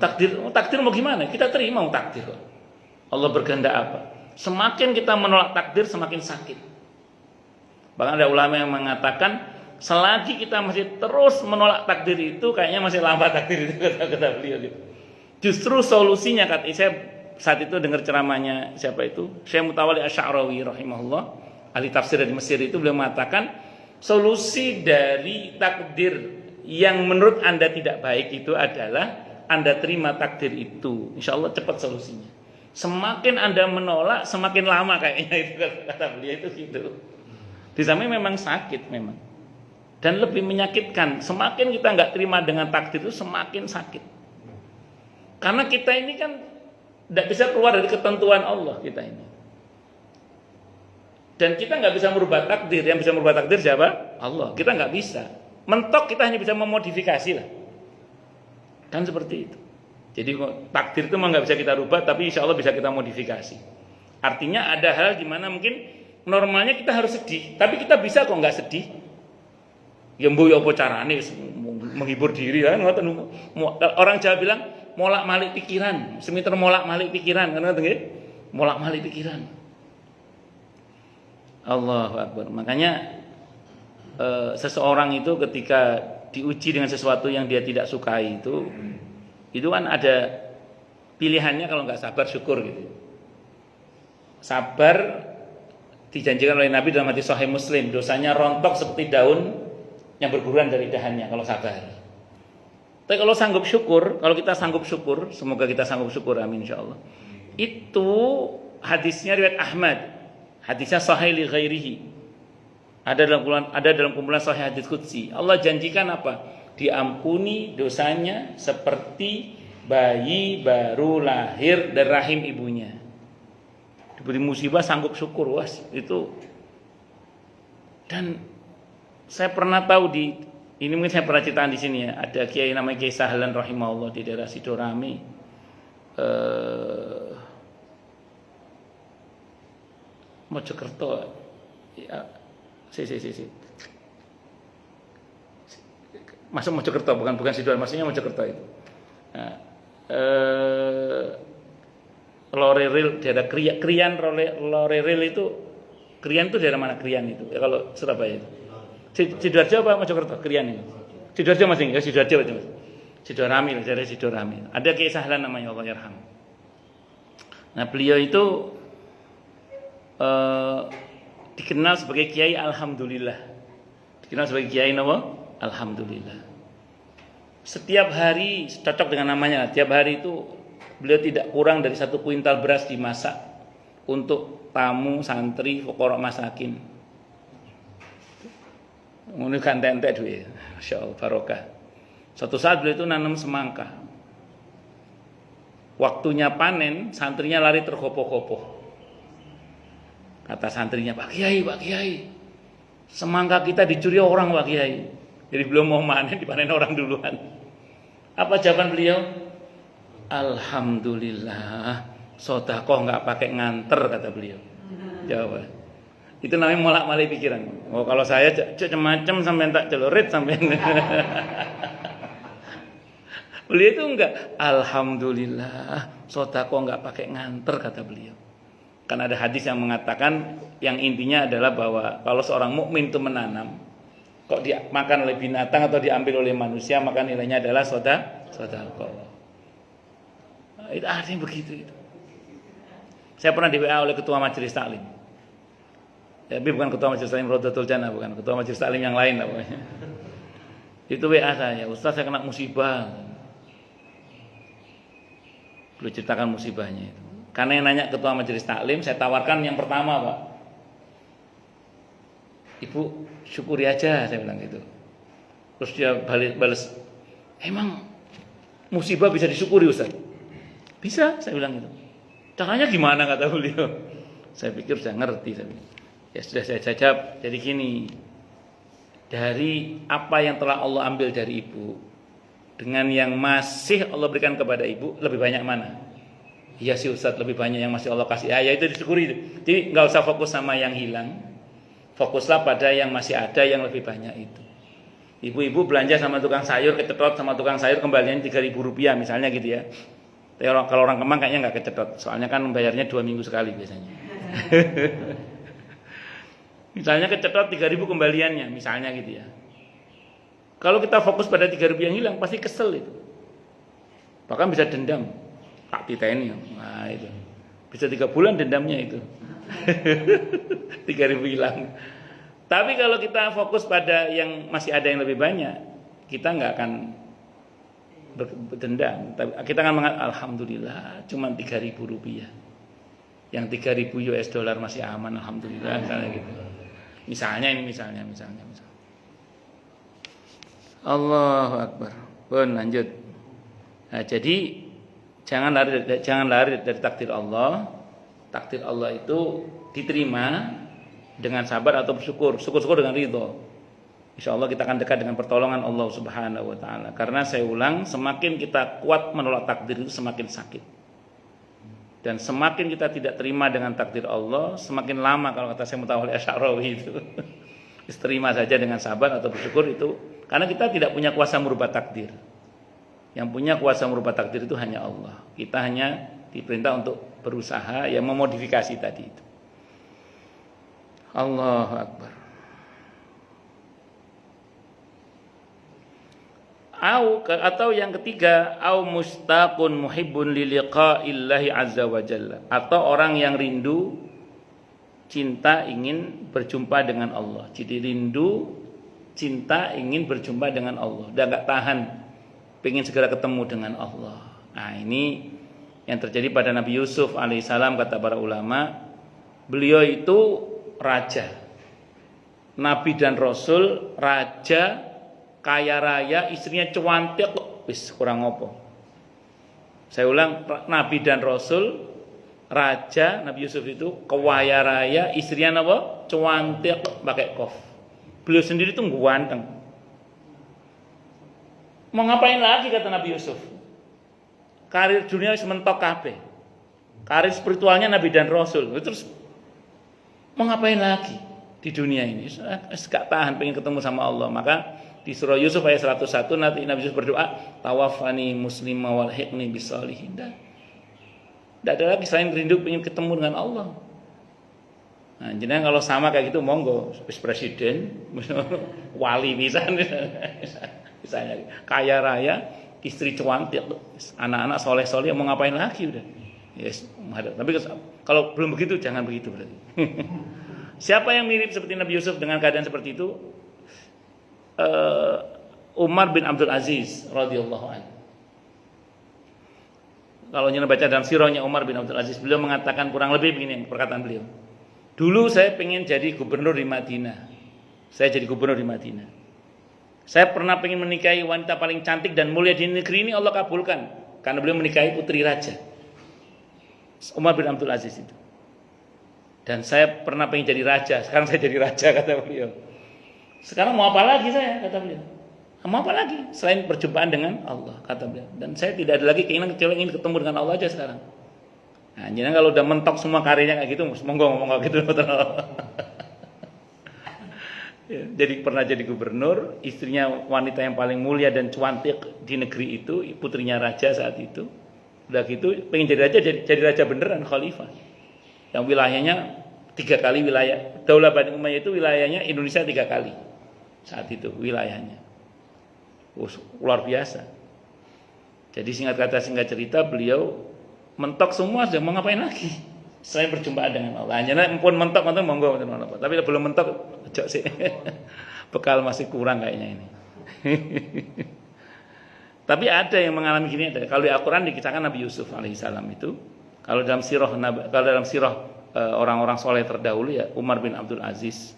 Takdir mau gimana? Kita terima takdir. Allah berkehendak apa? Semakin kita menolak takdir, semakin sakit. Bahkan ada ulama yang mengatakan, selagi kita masih terus menolak takdir itu, kayaknya masih lambat takdir itu, kata beliau gitu. Justru solusinya, saya saat itu dengar ceramahnya siapa itu? Syekh Mutawalli Asy'arawi rahimahullah, ahli tafsir di Mesir itu, beliau mengatakan solusi dari takdir yang menurut Anda tidak baik itu adalah Anda terima takdir itu. Insya Allah cepat solusinya. Semakin Anda menolak, semakin lama kayaknya itu, kata beliau itu gitu. Di samping memang sakit memang. dan lebih menyakitkan. Semakin kita nggak terima dengan takdir itu semakin sakit. Karena kita ini kan tidak bisa keluar dari ketentuan Allah kita ini. Dan kita nggak bisa merubah takdir. Yang bisa merubah takdir siapa? Allah. Kita nggak bisa. Mentok kita hanya bisa memodifikasi lah. Kan seperti itu. Jadi takdir itu memang nggak bisa kita rubah, tapi insya Allah bisa kita modifikasi. Artinya ada hal di mana mungkin normalnya kita harus sedih, tapi kita bisa kok nggak sedih. Ya mboyo apa carane menghibur diri kan. Orang Jawa bilang molak-malik pikiran, semiter molak-malik pikiran, kan nggih? Molak-malik pikiran. Allahu Akbar. Makanya seseorang itu ketika diuji dengan sesuatu yang dia tidak sukai itu kan ada pilihannya. Kalau nggak sabar syukur gitu. Sabar dijanjikan oleh Nabi dalam hadis Sahih Muslim, dosanya rontok seperti daun yang berguguran dari dahannya kalau sabar. Tapi kalau sanggup syukur, kalau kita sanggup syukur, semoga kita sanggup syukur, amin insyaallah. Itu hadisnya riwayat Ahmad, hadisnya sahih li ghairihi. Ada dalam kumpulan sahih hadis qudsi. Allah janjikan apa? Diampuni dosanya seperti bayi baru lahir dari rahim ibunya. Diberi musibah sanggup syukur, was itu. Dan saya pernah tahu ini mungkin saya pernah ceritakan di sini ya, ada kiai namanya Kiai Sahlan rahimahullah di daerah Sidorami. Mojokerto. Ya, Masuk Mojokerto, bukan Sidoarjo, maksudnya Mojokerto itu. Nah, Loreril daerah Krian, Loreril itu, Krian itu daerah mana Krian itu? Ya, kalau Surabaya itu. Sidoarjo apa Mojokerto? Krian itu. Sidoarjo masih ya, Sidoarjo itu Mas. Sidorami, daerah Sidorami. Ada Kiai Sahlan namanya, Allah yarham. Nah, beliau itu dikenal sebagai Kiai Alhamdulillah. Dikenal sebagai Kiai apa? Alhamdulillah. Setiap hari, cocok dengan namanya, tiap hari itu beliau tidak kurang dari 1 kuintal beras dimasak untuk tamu, santri, fuqara masakin. Ngono kan entek duwe. Masyaallah barokah. Suatu saat beliau itu nanam semangka. Waktunya panen, santrinya lari tergopoh-gopoh. Kata santrinya, Pak Kiai, semangka kita dicuri orang Pak Kiai. Jadi belum mau panen, dipanen orang duluan. Apa jawaban beliau? Alhamdulillah, sedekah nggak pakai nganter, kata beliau. Jawaban. Itu namanya molak-malik pikiran. Oh, kalau saya macam sampai tak celurit sampai. Beliau itu enggak. Alhamdulillah, sedekah nggak pakai nganter, kata beliau. Karena ada hadis yang mengatakan yang intinya adalah bahwa kalau seorang mukmin itu menanam, kok dimakan oleh binatang atau diambil oleh manusia, maka nilainya adalah sedekah. Itu artinya begitu itu. Saya pernah di WA oleh ketua majelis taklim. Tapi bukan ketua majelis taklim Rodatul Jannah, bukan ketua majelis taklim yang lain lah pokoknya. Itu WA saya, Ustaz saya kena musibah. Belum ceritakan musibahnya itu. Karena yang nanya ketua majelis taklim, saya tawarkan yang pertama, Pak. Ibu syukuri aja, saya bilang gitu. Terus dia balas, emang musibah bisa disyukuri Ustaz? Bisa, saya bilang gitu. Caranya gimana, kata beliau. Saya pikir saya ngerti. Ya sudah saya jawab. Jadi gini, dari apa yang telah Allah ambil dari ibu dengan yang masih Allah berikan kepada ibu, lebih banyak mana? Iya sih Ustaz, lebih banyak yang masih Allah kasih. Ya itu disyukuri. Jadi nggak usah fokus sama yang hilang, fokuslah pada yang masih ada yang lebih banyak itu. Ibu-ibu belanja sama tukang sayur, kecetot sama tukang sayur kembaliannya Rp3.000 misalnya gitu ya. Kalau orang Kemang kayaknya nggak kecetot, soalnya kan bayarnya 2 minggu sekali biasanya. Misalnya kecetot 3.000 kembaliannya, misalnya gitu ya. Kalau kita fokus pada 3.000 yang hilang, pasti kesel itu. Bahkan bisa dendam, tak titeni. Nah itu, bisa 3 bulan dendamnya itu. 3.000 hilang. Tapi kalau kita fokus pada yang masih ada yang lebih banyak, kita nggak akan berdendam. Kita akan mengatakan alhamdulillah cuma Rp3.000. Yang 3.000 US dollar masih aman, alhamdulillah, misalnya gitu. Misalnya. Allahu Akbar. Pun lanjut. Nah, jadi jangan lari dari takdir Allah. Takdir Allah itu diterima dengan sabar atau bersyukur. Syukur-syukur dengan ridho. Insya Allah kita akan dekat dengan pertolongan Allah Subhanahu wa Ta'ala. Karena saya ulang, semakin kita kuat menolak takdir itu semakin sakit. Dan semakin kita tidak terima dengan takdir Allah, semakin lama, kalau kata saya Mutawalli Asy'arawi itu. Terima saja dengan sabar atau bersyukur itu. Karena kita tidak punya kuasa merubah takdir. Yang punya kuasa merubah takdir itu hanya Allah. Kita hanya diperintah untuk berusaha yang memodifikasi tadi itu. Allahu Akbar. Atau yang ketiga, au mustaqun muhibbun li liqa'illahi azza wa jalla. Atau orang yang rindu, cinta ingin berjumpa dengan Allah. Jadi rindu, cinta ingin berjumpa dengan Allah. Dan gak tahan pengen segera ketemu dengan Allah. Nah, ini yang terjadi pada Nabi Yusuf alaihissalam, kata para ulama. Beliau itu raja, Nabi dan Rasul, raja, kaya raya, istrinya cuantik, wis kurang ngopo. Saya ulang, Nabi dan Rasul, raja, Nabi Yusuf itu kaya raya, istrinya apa? Cuantik, pakai kof. Beliau sendiri tuh ganteng. Mau ngapain lagi, kata Nabi Yusuf? Karir dunia wis mentok kabeh. Karir spiritualnya Nabi dan Rasul. Terus mau ngapain lagi di dunia ini? Gak tahan pengen ketemu sama Allah. Maka di surah Yusuf ayat 101 nanti Nabi Yusuf berdoa, tawafani muslimah wal hiqni bisalihin. Tidak ada lagi selain rindu pengen ketemu dengan Allah. Nah, jadi kalau sama kayak gitu monggo, presiden, wali misalnya kaya raya, istri cuantik, anak-anak soleh-soleh, mau ngapain lagi udah. Yes, tapi kalau belum begitu jangan begitu berarti. Siapa yang mirip seperti Nabi Yusuf dengan keadaan seperti itu? Umar bin Abdul Aziz radhiyallahu anhu. Kalau kita baca dalam sirahnya Umar bin Abdul Aziz, beliau mengatakan kurang lebih begini perkataan beliau. Dulu saya pengen jadi gubernur di Madinah. Saya jadi gubernur di Madinah. Saya pernah pengen menikahi wanita paling cantik dan mulia di negeri ini, Allah kabulkan karena beliau menikahi putri raja. Umar bin Abdul Aziz itu. Dan saya pernah pengen jadi raja, sekarang saya jadi raja, kata beliau. Sekarang mau apa lagi saya, kata beliau. Mau apa lagi selain perjumpaan dengan Allah, kata beliau. Dan saya tidak ada lagi keinginan kecuali ingin ketemu dengan Allah aja sekarang. Nah, jadi kalau udah mentok semua karirnya kayak gitu, monggo ngomong gitu. Jadi pernah jadi gubernur, istrinya wanita yang paling mulia dan cuantik di negeri itu, putrinya raja saat itu. Udah gitu pengen jadi raja, jadi raja beneran, khalifah. Yang wilayahnya 3 kali wilayah. Daulah Bani Umayyah itu wilayahnya Indonesia 3 kali. Saat itu wilayahnya. Luar biasa. Jadi singkat kata singkat cerita, beliau mentok semua, sudah mau ngapain lagi? Saya berjumpaan dengan Allah. Hanya pun mentok monggo, tapi belum mentok, cok sih. Bekal masih kurang kayaknya ini. Tapi ada yang mengalami gini. Kalau di Al-Quran dikisahkan Nabi Yusuf alaihissalam itu, kalau dalam sirah orang-orang soleh terdahulu ya Umar bin Abdul Aziz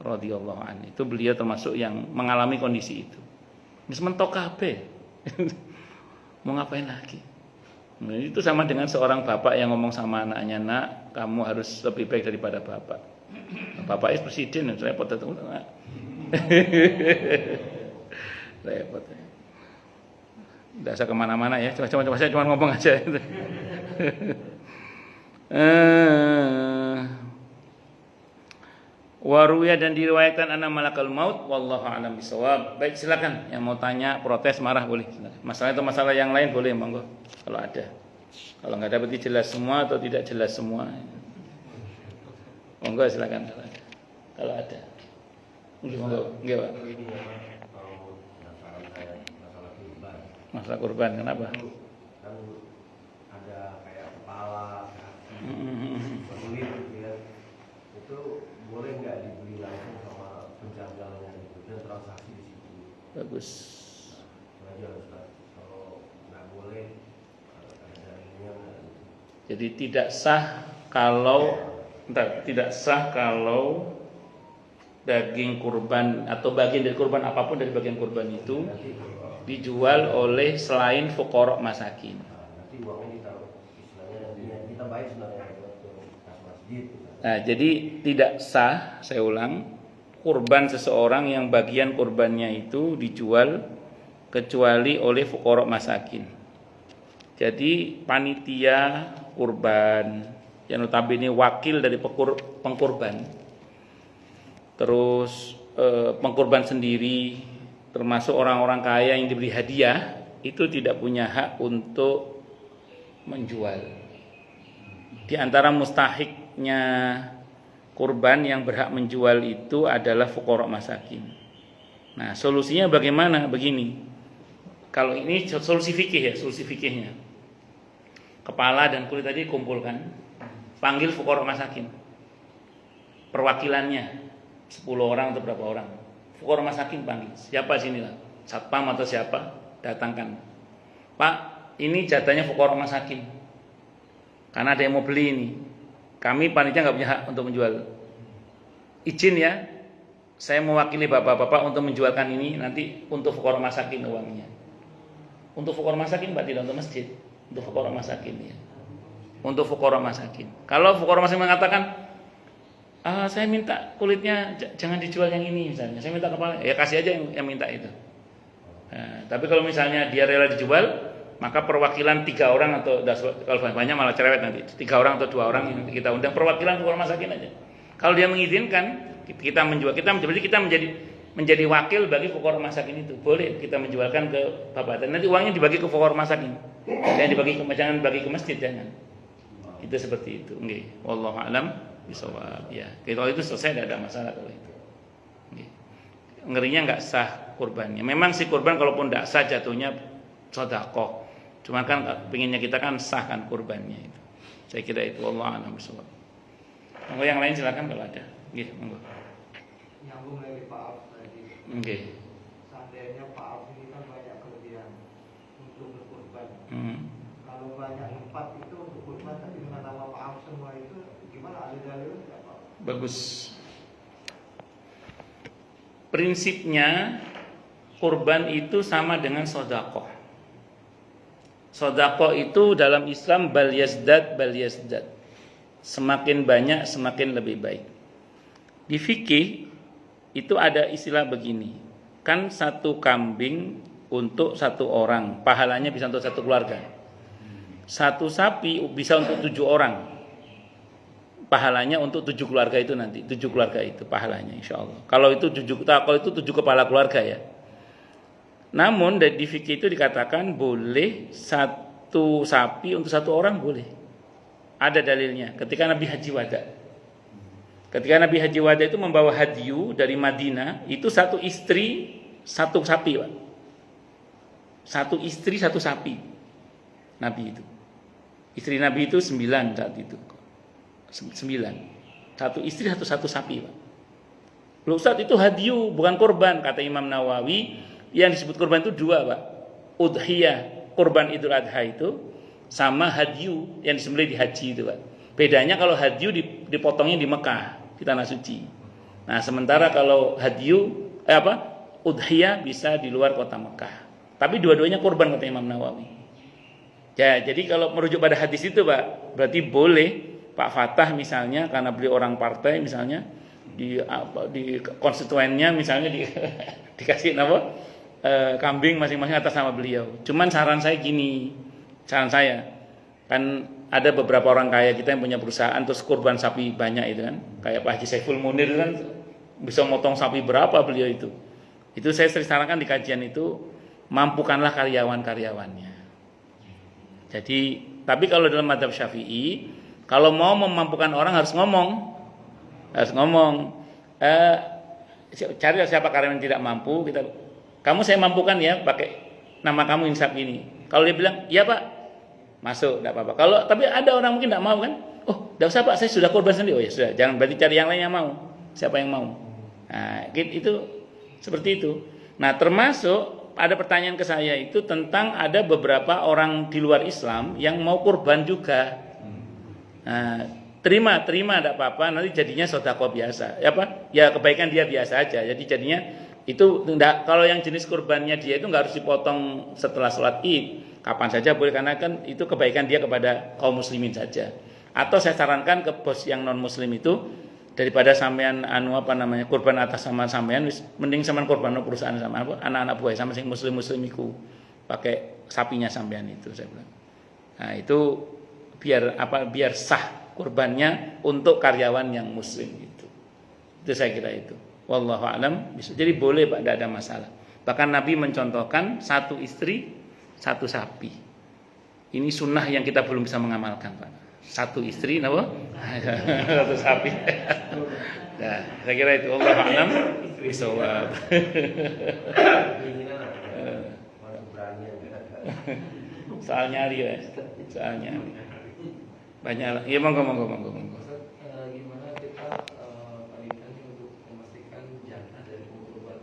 radhiyallahu anhu, itu beliau termasuk yang mengalami kondisi itu. Wis mentok kabeh. Mau ngapain lagi? Nah, itu sama dengan seorang bapak yang ngomong sama anaknya, nak, kamu harus lebih baik daripada bapak. Bapak itu presiden, repot itu. Repot. Tidak usah kemana-mana ya, saya cuma ngomong aja. Waruya dan diriwayatkan anna malakal maut wallahu a'lam bisawab. Baik, silakan yang mau tanya, protes, marah boleh. Silakan. Masalah itu masalah yang lain boleh monggo kalau ada. Kalau enggak dapat jelas semua atau tidak jelas semua. Monggo silakan kalau ada. Monggo, nggih, Pak. Masalah kurban kenapa? Kan ada kayak kepala, kulit gitu ya. Itu boleh nggak dibeli langsung sama penjaganya gitu dan transaksi di situ? Bagus. Aja Ustaz. Kalau nggak boleh ada ininya. Jadi tidak sah kalau daging kurban atau bagian dari kurban apapun dari bagian kurban itu dijual oleh selain fuqara masakin. Nanti uangnya ditaruh istilahnya yang kita baik sebenarnya ke kas masjid. Nah, jadi tidak sah, saya ulang, kurban seseorang yang bagian kurbannya itu dijual kecuali oleh fuqara masakin. Jadi panitia kurban yang notabene wakil dari pengkurban, terus pengkurban sendiri, termasuk orang-orang kaya yang diberi hadiah, itu tidak punya hak untuk menjual. Di antara mustahiknya kurban yang berhak menjual itu adalah fuqara masakin. Nah, solusinya bagaimana? Begini. Kalau ini solusi fikih ya, solusi fikihnya. Kepala dan kulit tadi kumpulkan, panggil fuqara masakin. Perwakilannya 10 orang atau berapa orang. Fuqara masakin panggil. Siapa sini lah? Satpam atau siapa? Datangkan. Pak, ini jatahnya fuqara masakin. Karena ada yang mau beli ini. Kami panitia nggak punya hak untuk menjual. Izin ya, saya mewakili bapak-bapak untuk menjualkan ini nanti untuk fuqara masakin uangnya. Untuk fuqara masakin Mbak, tidak untuk masjid. Untuk fuqara masakin ya. Untuk fuqara masakin. Kalau fuqara masakin mengatakan, saya minta kulitnya jangan dijual yang ini misalnya. Saya minta kepala, ya kasih aja yang minta itu. Nah, tapi kalau misalnya dia rela dijual, maka perwakilan 3 orang atau kalau banyak malah cerewet nanti 3 orang atau 2 orang yang kita undang perwakilan fuqara masakin aja. Kalau dia mengizinkan kita menjual, kita menjadi wakil bagi fuqara masakin itu. Boleh kita menjualkan ke bapak. Dan nanti uangnya dibagi ke fuqara masakin. Jangan bagi ke masjid, jangan. Itu seperti itu. Nggih. Wallahu a'lam bishawab. Ya. Kalau itu selesai tidak ada masalah kalau itu. Nggih. Ngerinya enggak sah kurbannya. Memang si kurban kalaupun enggak sah jatuhnya sedekah. Cuma kan pinginnya kita kan sah kan kurbannya itu. Saya kira itu. Wallahu a'lam bishawab. Monggo yang lain silakan kalau ada. Nggih, monggo. Nyambung lagi Pak Auf tadi. Nggih. Seandainya Pak Auf ini kan banyak kelebihan untuk berkurban. Kalau banyak tempat itu untuk kurban tapi dengan nama Pak Auf semua itu gimana, ada dalilnya nggak Pak? Bagus. Prinsipnya kurban itu sama dengan sedekah. Sedekah itu dalam Islam bal yazdad. Semakin banyak semakin lebih baik. Di fikih itu ada istilah begini. Kan satu kambing untuk 1 orang, pahalanya bisa untuk 1 keluarga. 1 sapi bisa untuk 7 orang. Pahalanya untuk 7 keluarga itu nanti, 7 keluarga itu pahalanya insyaallah. Kalau itu 7 kepala keluarga ya. Namun di fikih itu dikatakan boleh 1 sapi untuk 1 orang boleh. Ada dalilnya ketika Nabi Haji Wada. Ketika Nabi Haji Wada itu membawa hadyu dari Madinah, itu 1 istri 1 sapi, Pak. 1 istri 1 sapi. Nabi itu. Istri Nabi itu 9 saat itu. 9. 1 istri 1 sapi, Pak. Loh Ustaz, itu hadyu bukan kurban, kata Imam Nawawi. Yang disebut kurban itu 2, Pak. Udhiyah, kurban Idul Adha itu, sama hadyu yang disembelih di haji itu, Pak. Bedanya kalau hadyu dipotongnya di Mekah, di tanah suci. Nah, sementara kalau hadyu udhiyah bisa di luar kota Mekah. Tapi dua-duanya kurban kata Imam Nawawi. Ya, jadi kalau merujuk pada hadis itu, Pak, berarti boleh Pak Fatah misalnya karena beliau orang partai misalnya di konstituennya misalnya dikasih kambing masing-masing atas nama beliau. Cuman saran saya kan ada beberapa orang kaya kita yang punya perusahaan terus kurban sapi banyak itu kan, kayak Pak Haji Saiful Munir kan bisa motong sapi berapa beliau itu saya sering sarankan di kajian itu, mampukanlah karyawan-karyawannya. Jadi tapi kalau dalam mazhab Syafi'i, kalau mau memampukan orang harus ngomong cari siapa karyawan yang tidak mampu, kamu saya mampukan ya pakai nama kamu insaf ini. Kalau dia bilang iya Pak, masuk, tidak apa-apa. Tapi ada orang mungkin tidak mau kan? Oh, tidak usah Pak, saya sudah kurban sendiri. Oh ya sudah, jangan berarti cari yang lain yang mau. Siapa yang mau? Nah, itu seperti itu. Nah, termasuk ada pertanyaan ke saya itu tentang ada beberapa orang di luar Islam yang mau kurban juga. Nah, terima tidak apa-apa, nanti jadinya sedekah biasa. Ya apa? Ya kebaikan dia biasa aja. Jadi jadinya itu enggak, kalau yang jenis kurbannya dia itu enggak harus dipotong setelah sholat Id. Kapan saja boleh, karena kan itu kebaikan dia kepada kaum muslimin saja. Atau saya sarankan ke bos yang non muslim itu, daripada sampean kurban atas sama sampean, mending sampean kurban perusahaan sama anak-anak buah sama sing muslim-muslimiku. Pakai sapinya sampean itu, saya bilang. Nah, itu biar sah kurbannya untuk karyawan yang muslim itu. Itu saya kira itu. Wallahu a'lam. Jadi boleh Pak, tidak ada masalah. Bahkan Nabi mencontohkan 1 istri 1 sapi. Ini sunnah yang kita belum bisa mengamalkan Pak. 1 istri, kenapa? 1 sapi. Nah, saya kira itu. Wallahu a'lam bishawab. Soal nyari ya. Soal nyari. Banyak. Ya monggo. Gimana kita panitia untuk memastikan jatah dari kurban?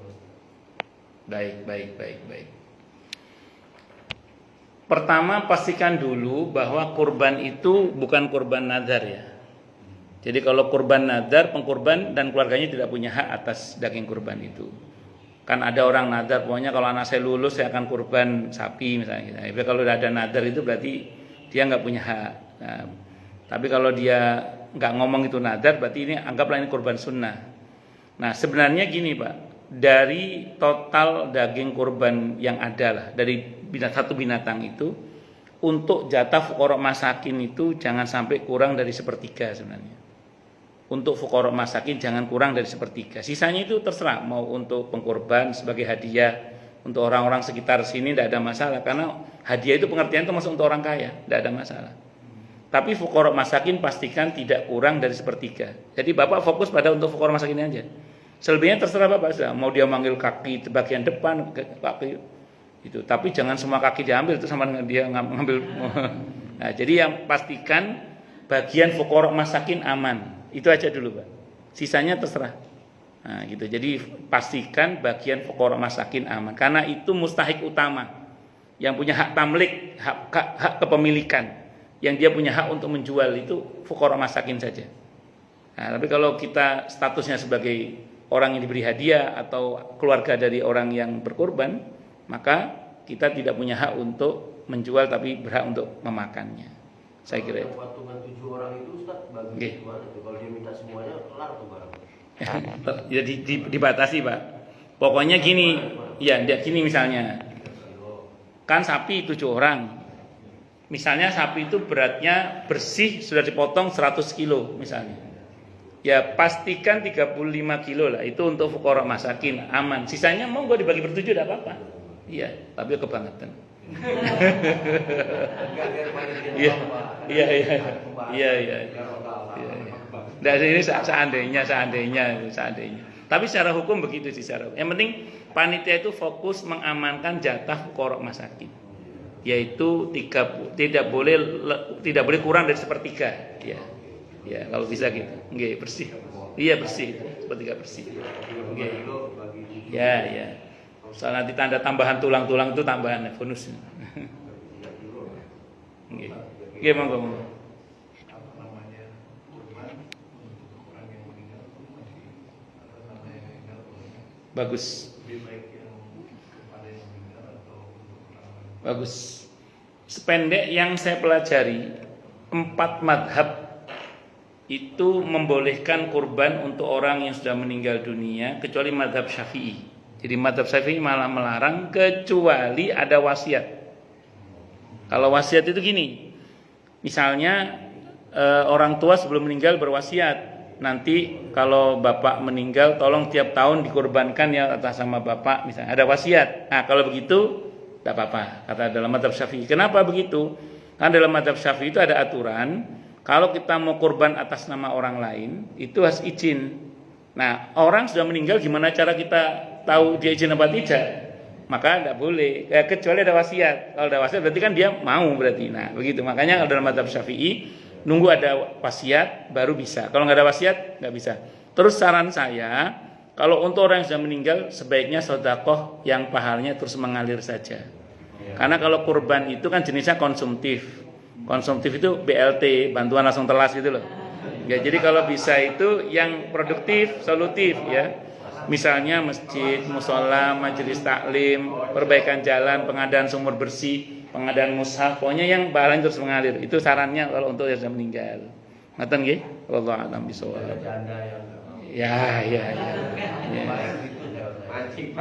Baik. Pertama, pastikan dulu bahwa kurban itu bukan kurban nazar ya. Jadi kalau kurban nazar, pengkurban dan keluarganya tidak punya hak atas daging kurban itu. Kan ada orang nazar, pokoknya kalau anak saya lulus saya akan kurban sapi misalnya. Tapi kalau ada nazar itu berarti dia nggak punya hak. Nah, tapi kalau dia nggak ngomong itu nazar, berarti ini anggaplah ini kurban sunnah. Nah sebenarnya gini Pak, dari total daging kurban yang ada lah, dari satu binatang itu, untuk jatah fuqara masakin itu jangan sampai kurang dari 1/3 sebenarnya. Untuk fuqara masakin jangan kurang dari 1/3. Sisanya itu terserah, mau untuk pengkurban sebagai hadiah untuk orang-orang sekitar sini tidak ada masalah, karena hadiah itu pengertian itu masuk untuk orang kaya, tidak ada masalah. Tapi fuqara masakin pastikan tidak kurang dari 1/3. Jadi Bapak fokus pada untuk fuqara masakin aja. Selebihnya terserah Bapak, mau dia manggil kaki bagian depan kaki itu, tapi jangan semua kaki diambil itu sama dengan dia ngambil. Nah, jadi yang pastikan bagian fuqara masakin aman. Itu aja dulu Pak. Sisanya terserah. Nah, gitu. Jadi pastikan bagian fuqara masakin aman, karena itu mustahik utama. Yang punya hak tamlik, hak kepemilikan, yang dia punya hak untuk menjual itu fuqara masakin saja. Nah, tapi kalau kita statusnya sebagai orang yang diberi hadiah atau keluarga dari orang yang berkorban, maka kita tidak punya hak untuk menjual, tapi berhak untuk memakannya. Saya kira itu. Patungan 7 orang itu Ustaz bagi gimana tuh? Kalau dia minta semuanya kelar tuh barang. Ya dibatasi Pak. Pokoknya gini, ya gini misalnya. Kan sapi 7 orang. Misalnya sapi itu beratnya bersih sudah dipotong 100 kilo misalnya. Ya pastikan 35 kilo lah itu untuk fuqara masakin aman. Sisanya mau gue dibagi ber-7 tidak apa-apa. Iya, tapi kebangetan. Iya. Nah, ini seandainya. Tapi secara hukum begitu sih secara. Yang penting panitia itu fokus mengamankan jatah fuqara masakin. Yaitu tidak boleh kurang dari 1/3 ya. Ya, kalau bisa gitu. Nggih, bersih. Iya, bersih. 1/3 bersih. Nggih. Ya. Soal nanti tanda tambahan tulang-tulang itu tambahan bonus. Nggih. Nggih, monggo. Bagus. Sependek yang saya pelajari, 4 madhab itu membolehkan kurban untuk orang yang sudah meninggal dunia, kecuali madhab Syafi'i. Jadi madhab Syafi'i malah melarang kecuali ada wasiat. Kalau wasiat itu gini, misalnya orang tua sebelum meninggal berwasiat, nanti kalau bapak meninggal tolong tiap tahun dikurbankan ya atas sama bapak, misalnya ada wasiat. Nah kalau begitu tidak apa-apa, kata dalam madhab Syafi'i. Kenapa begitu? Karena dalam madhab Syafi'i itu ada aturan, kalau kita mau kurban atas nama orang lain itu harus izin. Nah orang sudah meninggal gimana cara kita tahu dia izin apa tidak? Maka tidak boleh, kecuali ada wasiat. Kalau ada wasiat berarti kan dia mau berarti. Nah begitu, makanya kalau dalam madhab Syafi'i nunggu ada wasiat baru bisa. Kalau nggak ada wasiat nggak bisa. Terus saran saya, kalau untuk orang yang sudah meninggal sebaiknya sedekah yang pahalanya terus mengalir saja. Karena kalau kurban itu kan jenisnya konsumtif. Konsumtif itu BLT, bantuan langsung telas gitu loh. Ya, jadi kalau bisa itu yang produktif, solutif ya. Misalnya masjid, musola, majelis taklim, perbaikan jalan, pengadaan sumur bersih, pengadaan mushaf, pokoknya yang pahalanya terus mengalir. Itu sarannya kalau untuk yang sudah meninggal. Ngaten nggih? Wallahu a'lam bishawab. Janda yang nggak mau. Ya. Mancing.